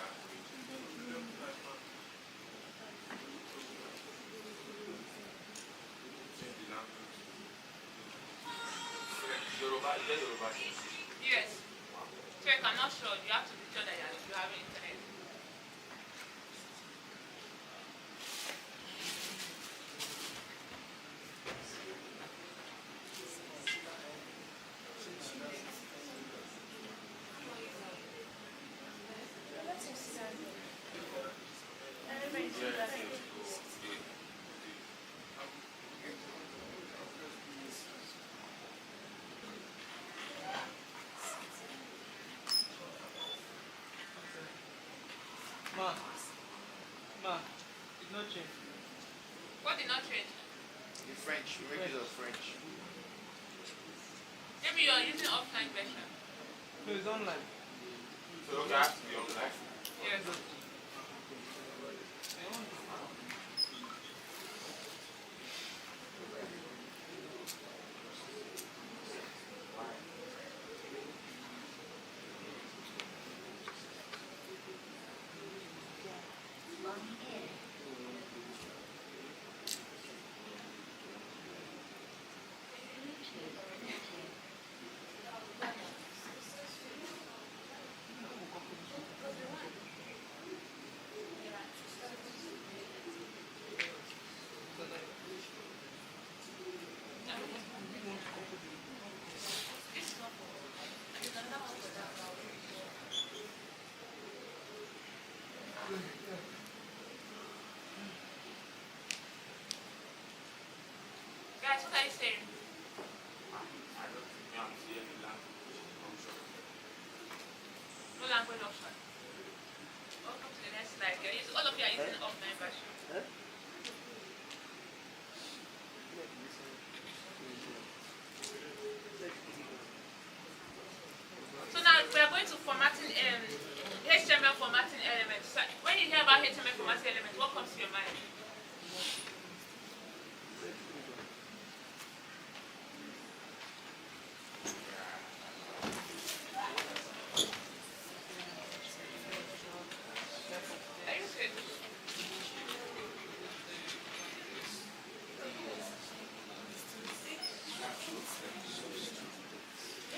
Change the language. Yoruba, is there Yoruba? Yes. Check, I'm not sure. You have to be sure that you have internet. Ma, did not change. What did not change? The French, we make use of French. Maybe you are using offline version. No, it's online. So it has to be online. Yes. Guys, what are you saying? I don't think I'm seeing any language option. No language option. Welcome to the next slide. All of you are using offline version. So now we are going to formatting HTML formatting elements. So when you hear about HTML formatting elements, what comes to your mind?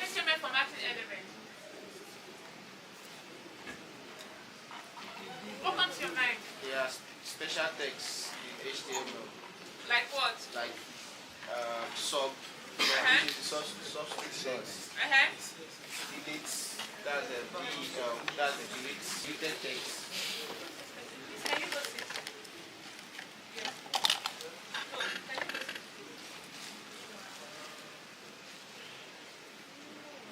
HTML formatting element. What comes to your mind? There are special text in HTML, Like what? like sub, Uh-huh. subscript text, delete, that's the delete, deleted text. Can you go sit? Yes. No, can you go sit?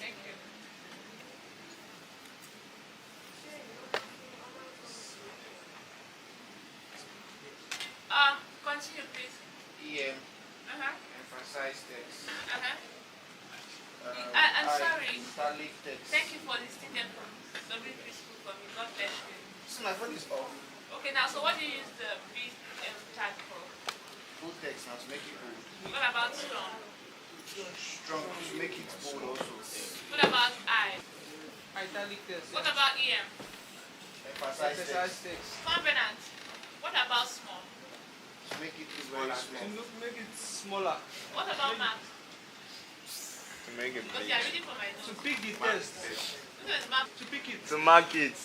Thank you. Continue please. EM, Uh-huh. emphasize text. Uh-huh. I'm sorry. Italic text. Thank you for listing them from very peaceful for me. God bless you. So my phone is off. Okay, now so what do you use the B tag for? Full text now to make it bold. What about strong? Strong to make it bold also. What about I? Italic text. What about EM? Emphasize text. text. Covenant. What about small? To make it very small. Make it smaller. What about mark? To make it Because big. you are reading from my To notes. pick the text. This is mark. To pick it. To mark it.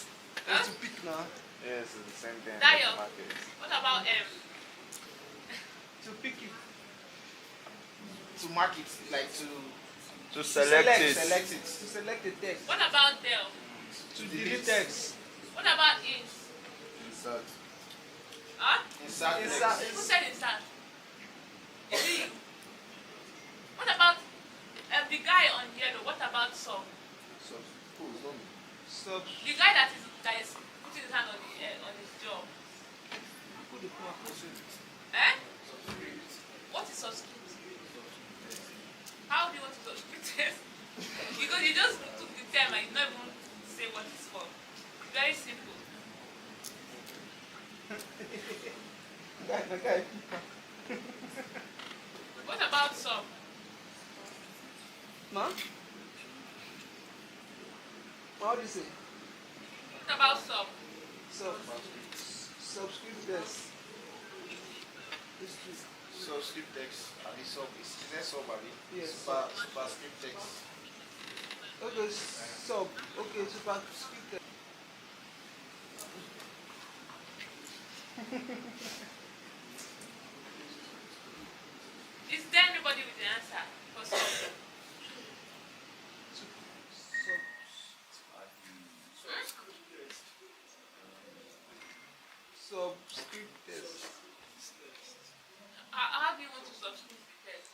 Huh? To pick now. Yes, it's the same thing. Dio. To mark it. What about M? To pick it. To mark it, like to To select it. Select it. To select the text. What about del? To delete text. What about ins? Insert. Huh? Insert Who text. said insert? Is it you? What about the guy on yellow? What about sub? So, who is not me? Sub. The guy that is putting his hand on his job. Put the power person. Eh? What is subscript? How do you want to subscript it? Because you just took the term and you not even say what it's for. It's very simple. What about sub? Ma? How do you say? What about sub? Subscript this. This two. Subscript text. And the sub is that sub, Abi? Yes. Superscript text. Okay, sub. Okay, superscript text. Is there anybody with the answer for sub? Subscript test. How do you want to subscribe the text?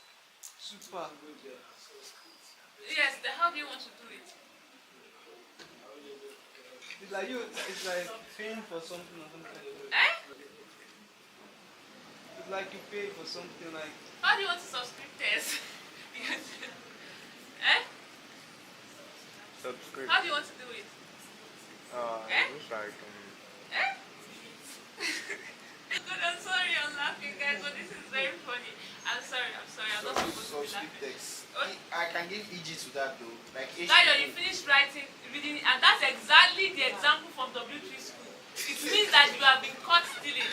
Super. Yes, how do you want to do it? It's like it's like paying for something or something. Eh? It's like you pay for something like. How do you want to subscribe text? Eh? Subscribe. How do you want to do it? Looks like Eh? God, I'm sorry, I'm laughing, guys, but this is very funny. I'm sorry, I'm not supposed to be Subscript laughing. text. What? I can give EG to that though. Like H. Now you finished reading it, and that's exactly the example from W3 school. It means that you have been caught stealing.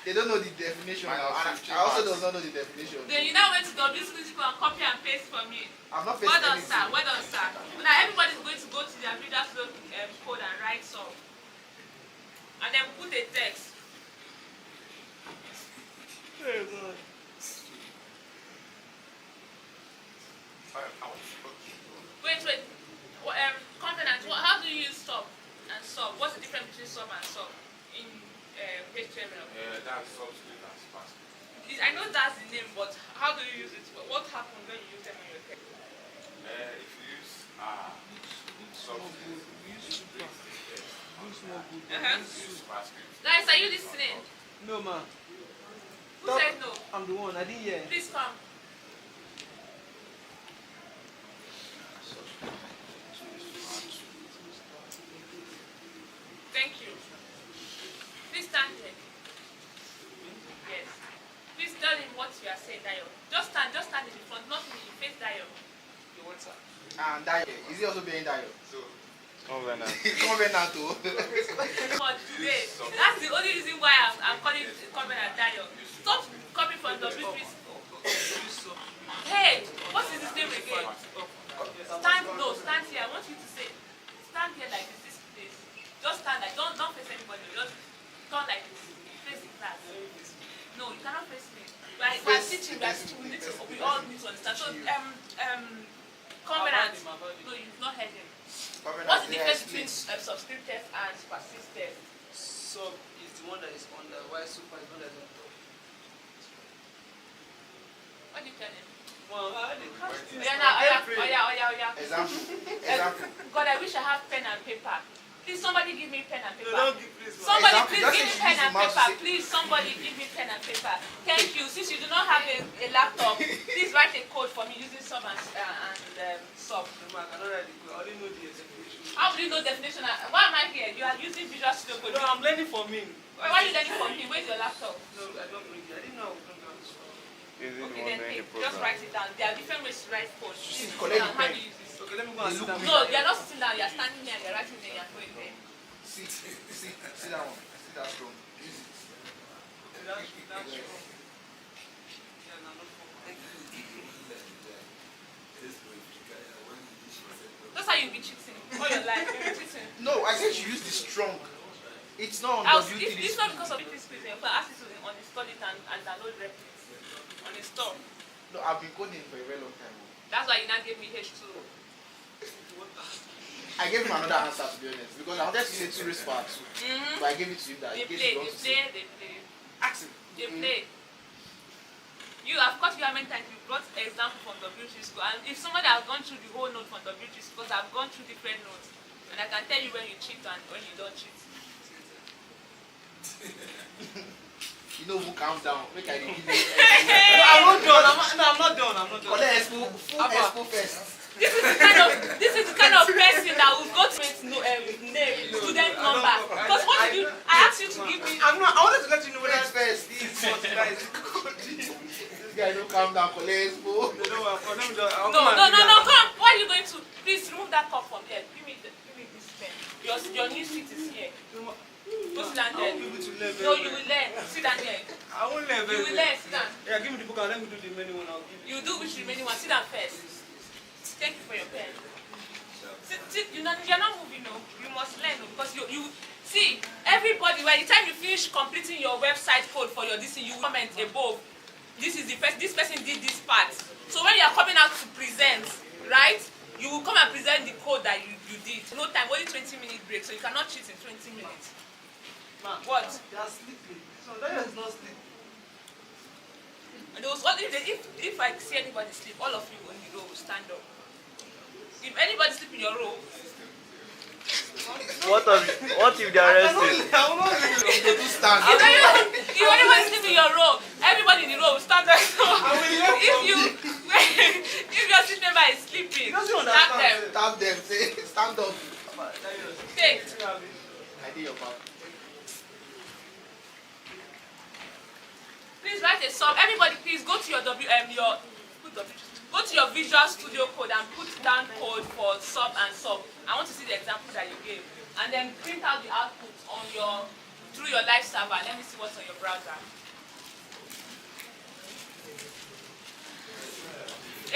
They don't know the definition. Minus And 15 I also marks. does not know the definition. Then you now went to W3 school and copy and paste for me. I've not Well faced done, anything. sir. Well done, sir. Now everybody's going to go to their reader's code and write some. And then put a text. Very good. Wait. Covenant. How do you use sub and sub? What's the difference between sub and sub in HTML? That's subscript and superscript. I know that's the name, but how do you use it? What happens when you use them in your text? If you use subscript, Use super. Use more good. use superscript. Guys, are you listening? No, ma. Who said no? I'm the one. I didn't hear. Please come. Thank you. Please stand here. Yes. Please tell him what you are saying, Dayo. Just stand in the front, not me. Face Dayo. Your WhatsApp. And Dayo. Is he also being Dayo? So, Covenant. Covenant too. But today, that's the only reason why I'm calling it Covenant Dayo. Stop coming from the W3 school. Hey, what is his name again? Stand here. I want you to say, stand here like this place. Just stand like, don't face anybody. Just turn like this. Face the class. No, you cannot face me. We are teaching. We all need to understand. So, Covenant. No, you've not heard him. What's the difference between subscript test and persist test? Sub is the one that is on the while super is the one that is on top. What do you tell him? Well, Example. God, I wish I have pen and paper. Please, somebody give me pen and paper. don't give please. Somebody Example. please Just give me say pen use and the mouse to paper. say- Please, somebody give me pen and paper. Thank you. Since you do not have a laptop, please write a code for me using sub and sub. No, I cannot write the code. I only know the definition. How do you know definition? Why am I here? You are using Visual Studio Code. No, I'm learning from him. Why are you learning from me? Where's your laptop? No, I don't bring it. I didn't know I would bring it. Is it Okay, one then doing the just program? write it down. There are different ways to write code. Please, collect the how pen. do you use this? Okay, let me go and sit down. No, you are not sitting down. You are standing there. You are writing there. You are throwing there. See that one. See that strong. Use it. That's true. Yeah, no, no problem. That's how you'll be cheating. All your life, you'll be cheating. No, I said you use the strong. It's not on W3. It's not because of this reason. But ask you to uninstall it and download replics. Uninstall. No, I've been coding for a very long time. That's why you now gave me H2. I gave him another answer to be honest because I wanted to say 2 raised power 2. But I gave it to him that They in case play, you they want to play, say. they play. Ask him. They play. You, of course, you have many times you brought example from WT school, and if somebody has gone through the whole note from WT school, because I've gone through different notes, and I can tell you when you cheat and when you don't cheat. You know who calm down. Make I give you. No, I'm not done. I'm not done. Collect expo first. This is the kind of person that will go to his name, student number. Because what did you? I asked you to give me. I wanted to let you know Wait that first. This guy don't calm down. Collect expo. No, No, come. Why are you going to? Please remove that cup from here. Give me this pen. Your new seat is here. Go sit down there. No, you will learn. Sit down here. I won't learn. You will learn. Sit down. Yeah, give me the book and let me do the many one. I'll give you. You do which remaining one. Sit down first. Thank you for your pen. Sit, you're not moving, no. You must learn, no, because you see, everybody, by the time you finish completing your website code for your DC, you comment above. This person did this part. So when you are coming out to present, right, you will come and present the code that you did. No time, only 20-minute break, so you cannot cheat in 20 minutes. Man, What? they are sleeping. So that is not sleep. And if I see anybody sleep, all of you on the row will stand up. If anybody sleep in your row, What if they are resting? if anybody sleep in your row, everybody in the row will stand up. If your seat member is sleeping, tap them. Tap them. Say stand up. Take. I did your part. Please write a sub. Everybody, please go to your go to your Visual Studio Code and put down code for sub and sub. I want to see the example that you gave, and then print out the output on through your live server. Let me see what's on your browser.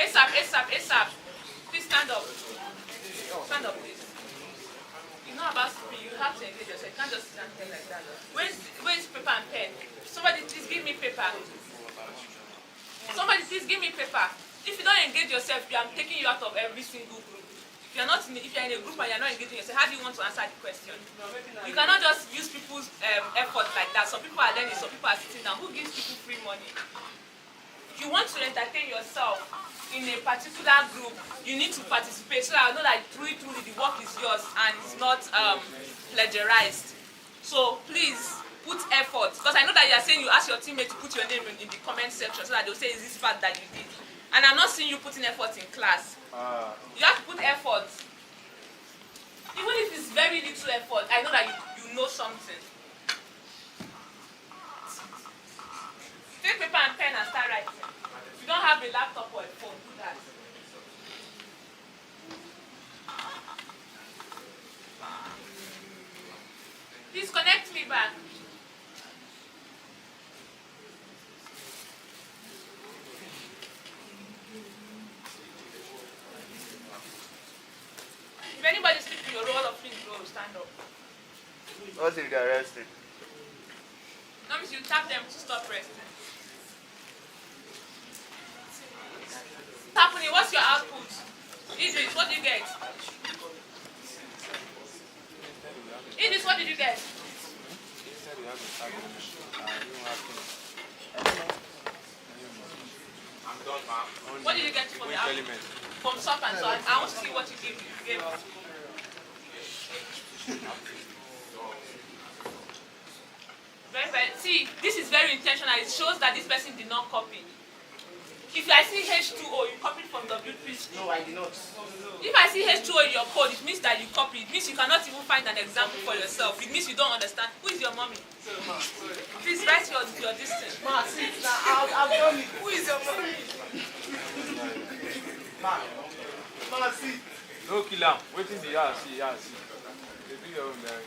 ASAP. Please stand up. Stand up, please. It's not about speed. You have to engage yourself. You can't just stand there like that. Where's paper and pen? Somebody please give me paper. Somebody please give me paper. If you don't engage yourself, I'm taking you out of every single group. If you're in a group and you're not engaging yourself, how do you want to answer the question? You cannot just use people's effort like that. Some people are learning, some people are sitting down. Who gives people free money? If you want to entertain yourself in a particular group, you need to participate so that I know that truly the work is yours and it's not plagiarized. So please put effort, because I know that you are saying you ask your teammate to put your name in the comment section so that they'll say, is this part that you did? And I'm not seeing you putting effort in class. You have to put effort. Even if it's very little effort, I know that you know something. Take paper and pen and start writing. If you don't have a laptop or a phone, do that. Please connect me back. If anybody sleeps in your roll of things, stand up. What if they are resting? That means you tap them to stop resting. What's happening? What's your output? Idris, what did you get? Idris, what did you get? I'm done, ma'am. What did you get from the output? From SOP and so I want to see what you gave us. Very. See, this is very intentional. It shows that this person did not copy. If I see H2O, you copied from W3. No, I did not. If I see H2O in your code, it means that you copied. It means you cannot even find an example for yourself. It means you don't understand. Who is your mommy? Please write your distance. Ma, see, I've done it. Who is your mommy? Ma, see. No kill am. Waiting the yard see. They do your own there.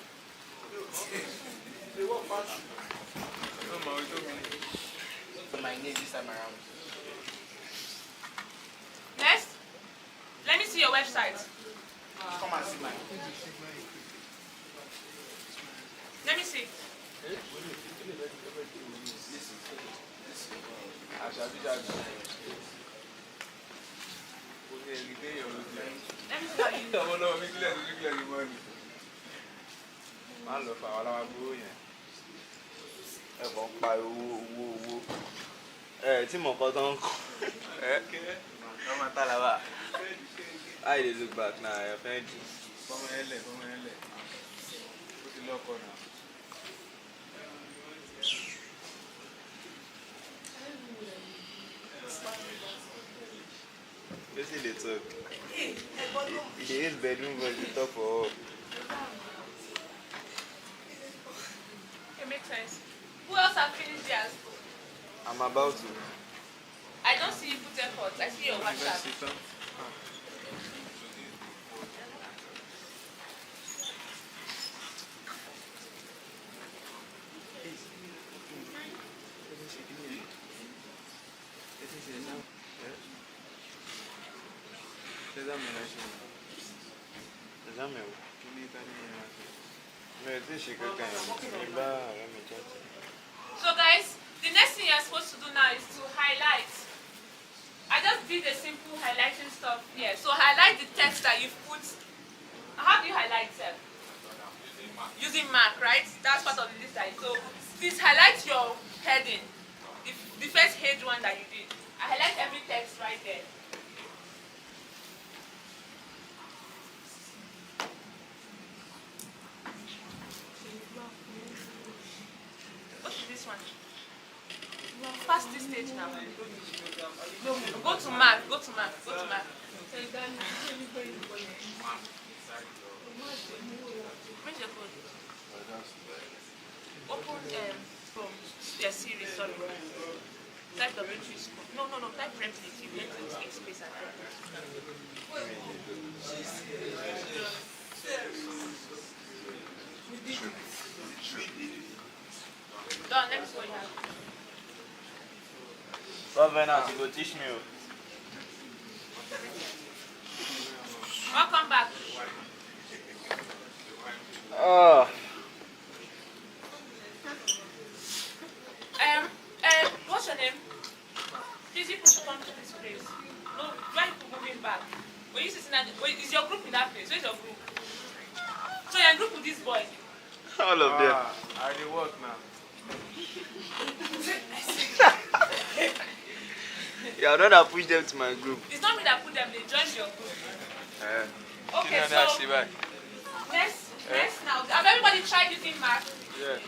They walk fast. No man, we don't mean. My name this time around. Next, let me see your website. Come and see mine. Let me see. Okay, retain your routine. Let me see how you. Come on, no, make clear the money. Man, look, I want to go in. Ẹ̀fọn pa owó. Tí mo kọ́ tán kọ́. Come on, Talaba. I dey look back now, I offend you. Come on. Put the lock on now. Wetin dey talk? He dey use bedroom voice dey talk for all. It makes sense. Who else have finished theirs? I'm about to. I don't see you put effort. I see your WhatsApp. So guys, the next thing you're supposed to do now is to highlight. I just did a simple highlighting stuff here. So highlight the text that you've put. How do you highlight them? Using mark, right? That's part of the list. So please highlight your heading. The first head one that you did. I highlight every text right there. What is this one? Pass this stage now. Go to mark. Where's your phone? Open from your series, sorry. Type W3 school. No, type template. You get to take space and Done, let me see what you have. Venus, you go teach me. Welcome back. What's your name? Please, people should come to this place. No, why are you moving back? Were you sitting at is your group in that place? Where's your group? So you're in group with this boy? All of them. I dey work now. Yeah, I'd rather push them to my group. It's not me that put them, they joined your group. Okay, so next now. Have everybody tried using Mac? Yeah.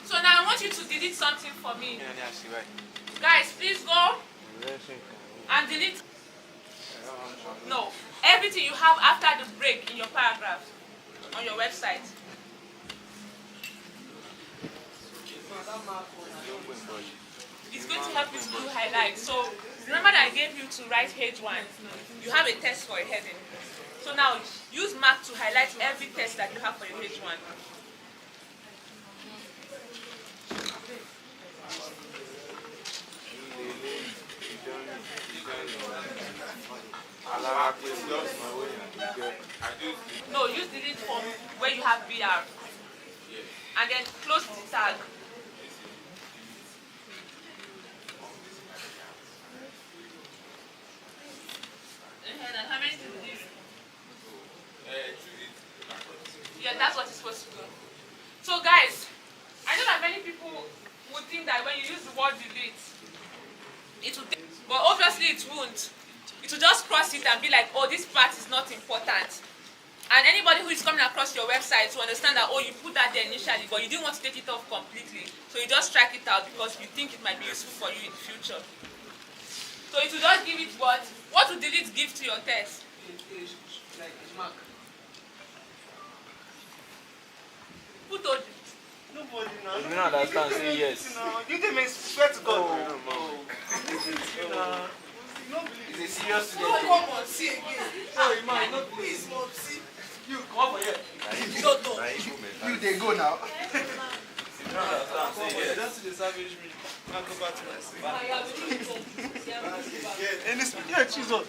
So now I want you to delete something for me. Guys, please go and delete. No, everything you have after the break in your paragraph on your website. It's going to help you to do highlights. So remember that I gave you to write page 1. You have a test for a heading. So now use mark to highlight every test that you have for your page 1. No, use delete form where you have BR. And then close the tag. How many do this? Yeah, that's what it's supposed to do. So guys, I know that many people would think that when you use the word delete, it will, but obviously it won't. It will just cross it and be like, oh, this part is not important. And anybody who is coming across your website to understand that, oh, you put that there initially, but you didn't want to take it off completely. So you just strike it out because you think it might be useful for you in the future. So it will just give it what? What will delete give to your test? Who told you? Nobody now. You don't understand, say yes. You didn't make swear to God. It's a serious No, student. come on, see again. Sorry, man, no, please, mom, see. You, come over here. You don't know. You, they go now. That's the savage me. Now go back to my seat. And this, yeah, choose one.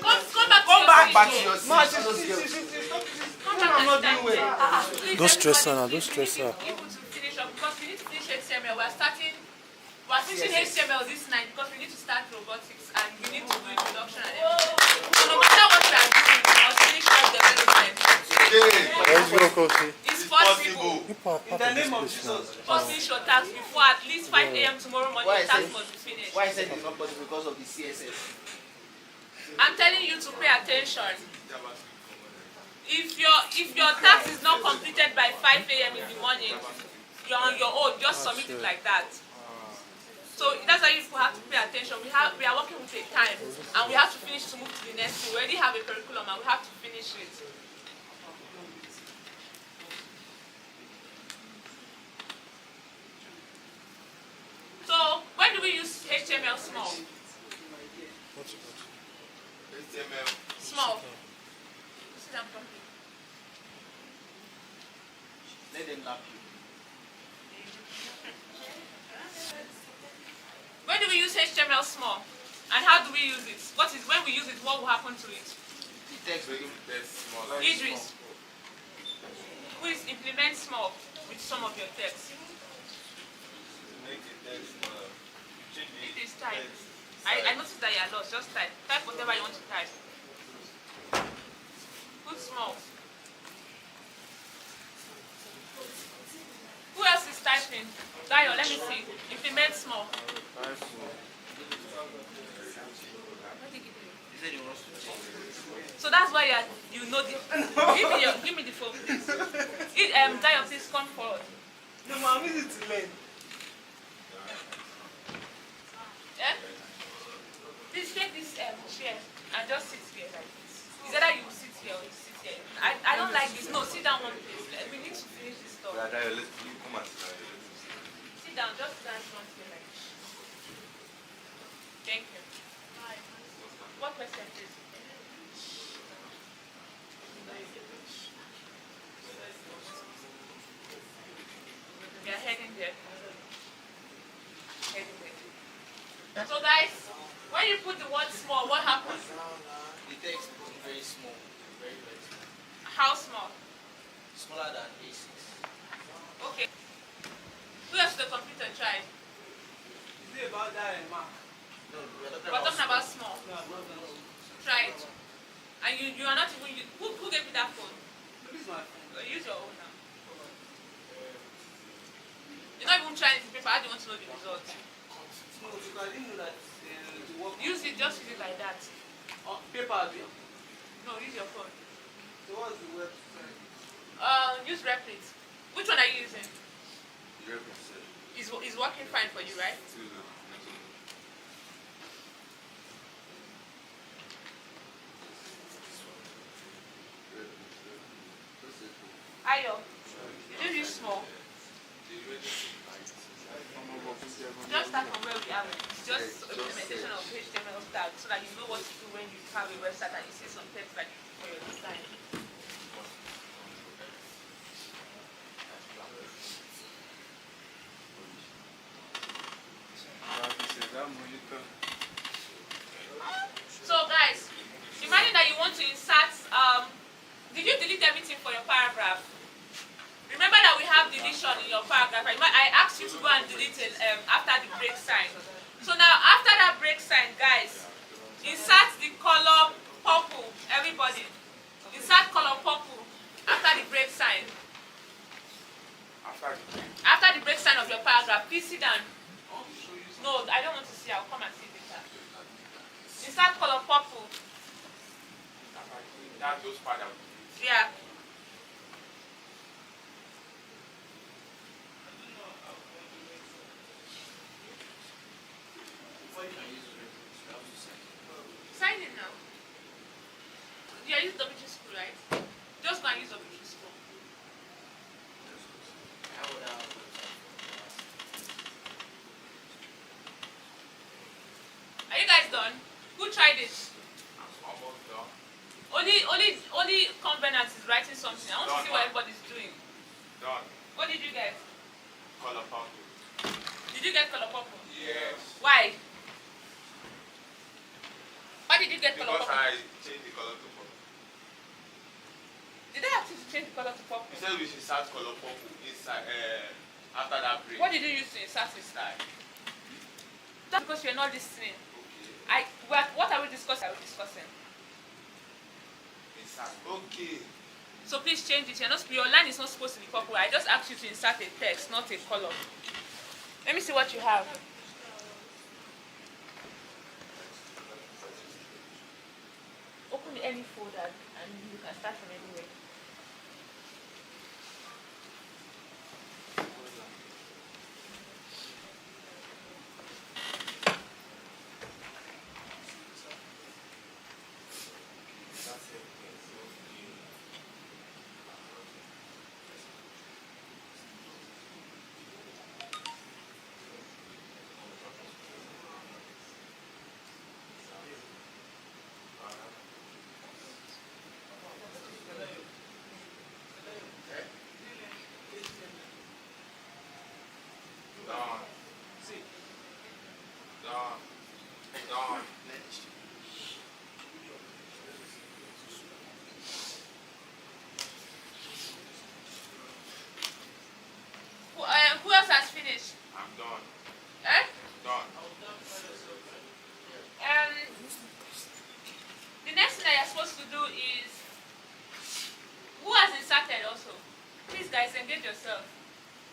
Come back to your seat. Back to your Man, seat. Come back I'm not doing well. Don't stress her now, don't stress her. Able to finish up because we need to finish HTML. We're starting We're finishing HTML this night because we need to start robotics and we need to do introduction and everything. So no matter what we are doing, we must finish web development. It's possible. In the name of Jesus. First finish your task before at least 5 a.m. tomorrow morning. Your task must be finished. Why I said it's not possible? Because of the CSS. I'm telling you to pay attention. If your task is not completed by 5 a.m. in the morning, you're on your own. Just submit it like that. So that's why you have to pay attention. We are working with a time, and we have to finish to move to the next thing. We already have a curriculum, and we have to finish it. So when do we use HTML small? HTML. Small. Sit down properly. Let them lap you. When do we use HTML small? And how do we use it? When we use it, what will happen to it? The text will Small. Idris, please implement small with some of your text. Make it text smaller. Change It is type. I noticed that you are lost. Just type. Type whatever you want to type. Put small. Who else is typing? Dayo, let me see. Implement small. So that's why you know the. Give me the phone, please. Dayo, please come forward. No, mom, is it to learn? Yeah? Please take this chair and just sit here like this. Is either you sit here or you sit here. I don't like this. No, sit down one place. We need to finish this stuff. Come and Sit down, just stand front here like this. Thank you. What question, please? We are heading there. Heading there. So guys, when you put the word small, what happens? The text is very small. Very, very small. How small? Smaller than A6. Okay. Who else the computer tried? Is it about that, Mark? No, We're talking about small. Try it. And you are not even who gave you that phone? This is my friend. Use your own now. You're not even trying the paper. How do you want to know the result? No, because I didn't know that the work. Use it, just use it like that. Paper, Abby. No, use your phone. So what's the website? Use Replit. Which one are you using? Is working fine for you, right? Ayo, did you use small? Just start from where we are. It's just implementation of HTML tags so that you know what to do when you have a website and you see some text like for your design. So guys, imagine that you want to insert, did you delete everything for your paragraph? Remember that we have deletion in your paragraph. I asked you to go and delete it after the break sign. So now after that break sign, guys, insert the color purple. Everybody, insert color purple after the break sign. After the break sign of your paragraph, please sit down. No, I don't want to see. I'll come and see later. Insert color purple. That's those part. Yeah. Sign in now. Yeah, use WG school, right? Just go and use WG school. Are you guys done? Who tried it? Almost done. Only Convenant is writing something. I want to see what everybody's doing. Done. What did you get? Color purple. Did you get color purple? Yes. Why? Why did you get color Because purple? I changed the color to purple. Did I ask you to change the color to purple? You said we should start color purple inside after that break. What did you use to insert it? Style. That's because you're not listening. What are we discussing? Are we discussing? Okay. So please change it. Your line is not supposed to be purple. I just asked you to insert a text, not a color. Let me see what you have. Open any folder and you can start from anywhere. Dawn. Who else has finished? I'm done. Eh? Done. The next thing that you're supposed to do is, who has inserted also? Please guys, engage yourself.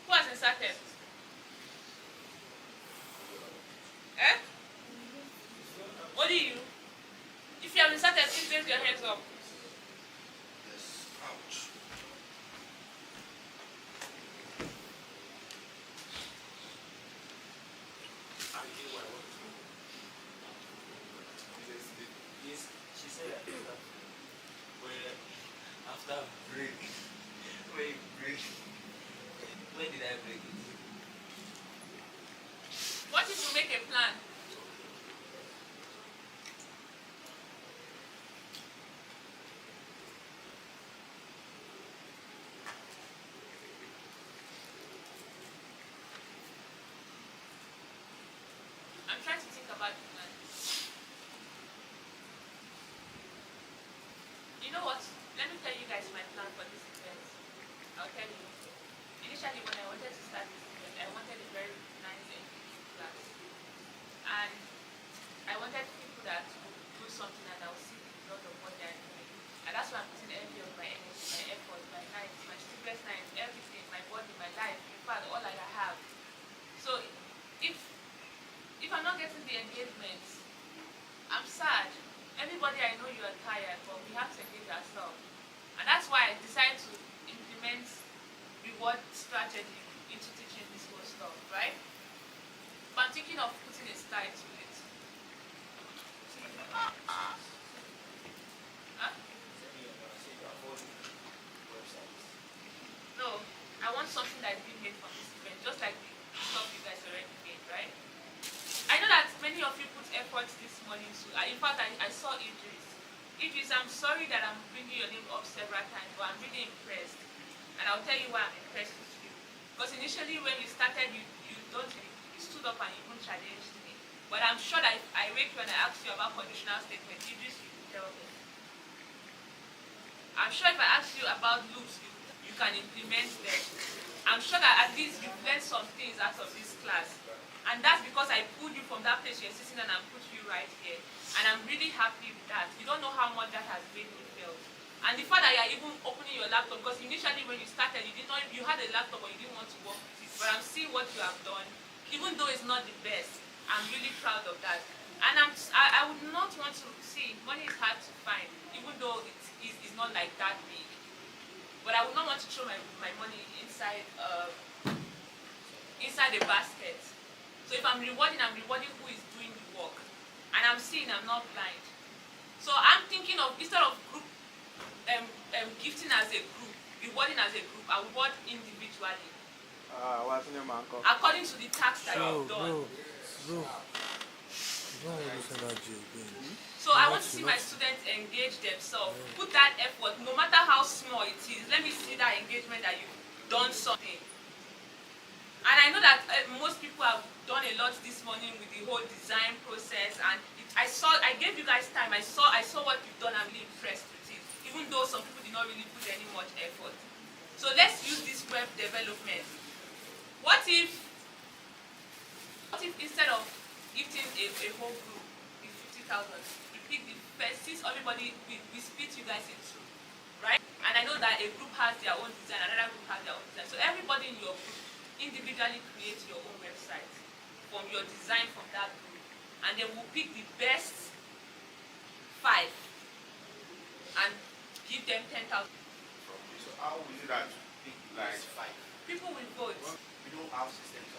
Who has inserted? Eh? Only you. If you have inserted, please raise your hands up. After break. Wait, break. When did I break it? What if you make a plan? I'm trying to think about the plan. You know what? Let me tell you guys my plan for this event. I'll tell you. Initially, when I wanted to start this event, I wanted a very nice and beautiful class. And I wanted people that would do something and I'll see the result of what they're doing. And that's why I'm putting every of my energy, my effort, my nights, my sleepless nights, everything, my body, my life, in fact, all that I have. So if I'm not getting the engagement, I'm sad. Everybody, I know you are tired, but we have to engage ourselves. And that's why I decided to implement reward strategy into teaching this whole stuff, right? But I'm thinking of putting a style to it. Huh? No, I want something that is being made from this event, just like the stuff you guys already made, right? I know that many of you put effort this morning too. In fact, I saw Idris. Idris, I'm sorry that I'm bringing your name up several times, but I'm really impressed. And I'll tell you why I'm impressed with you. Because initially when you started, you stood up and you even challenged me. But I'm sure that if I wake you and I ask you about conditional statements, Idris, you will tell me. I'm sure if I ask you about loops, you can implement them. I'm sure that at least you've learned some things out of this class. And that's because I pulled you from that place you're sitting and I put you right here. And I'm really happy with that. You don't know how much that has made me feel. And the fact that you're even opening your laptop, because initially when you started, you had a laptop but you didn't want to work with it. But I'm seeing what you have done. Even though it's not the best, I'm really proud of that. And I would not want to see, money is hard to find, even though it's not like that big. But I would not want to throw my money inside a basket. So if I'm rewarding who is doing the work. And I'm seeing I'm not blind. So I'm thinking of, instead of group gifting as a group, rewarding as a group, I reward individually. What's your name, uncle? According to the task that you've done. Bro. Don't listen to that J again. So I want to see my students engage themselves. Put that effort, no matter how small it is. Let me see that engagement that you've done something. And I know that most people have done a lot this morning with the whole design process. And I gave you guys time. I saw what you've done. I'm really impressed with it. Even though some people did not really put any much effort. So let's use this web development. What if instead of gifting a whole group with 50,000. We pick the first, since everybody, we split you guys into, right? And I know that a group has their own design, another group has their own design. So everybody in your group individually create your own website from your design from that group. And then we'll pick the best 5 and give them 10,000. So how will you that pick like 5. People will vote. We don't have systems.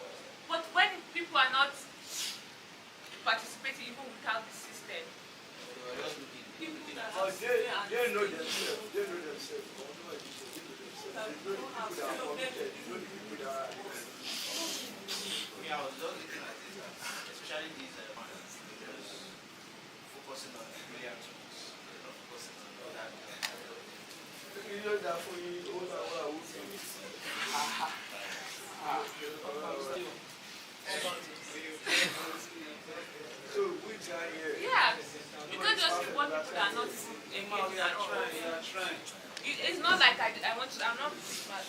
But when people are not participating even without the system, They were just looking. people that Oh, have they know themselves. They know themselves. They know the people that are committed. They know the people that are. I was just looking at this, especially these ones, they're just focusing on million tools. They're not focusing on all that. You know that for you, all that what I would say. So which guy here? yeah, you can't just want people that are not engaged at all. It's not like I want to, I'm not smart.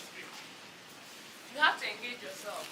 You have to engage yourself.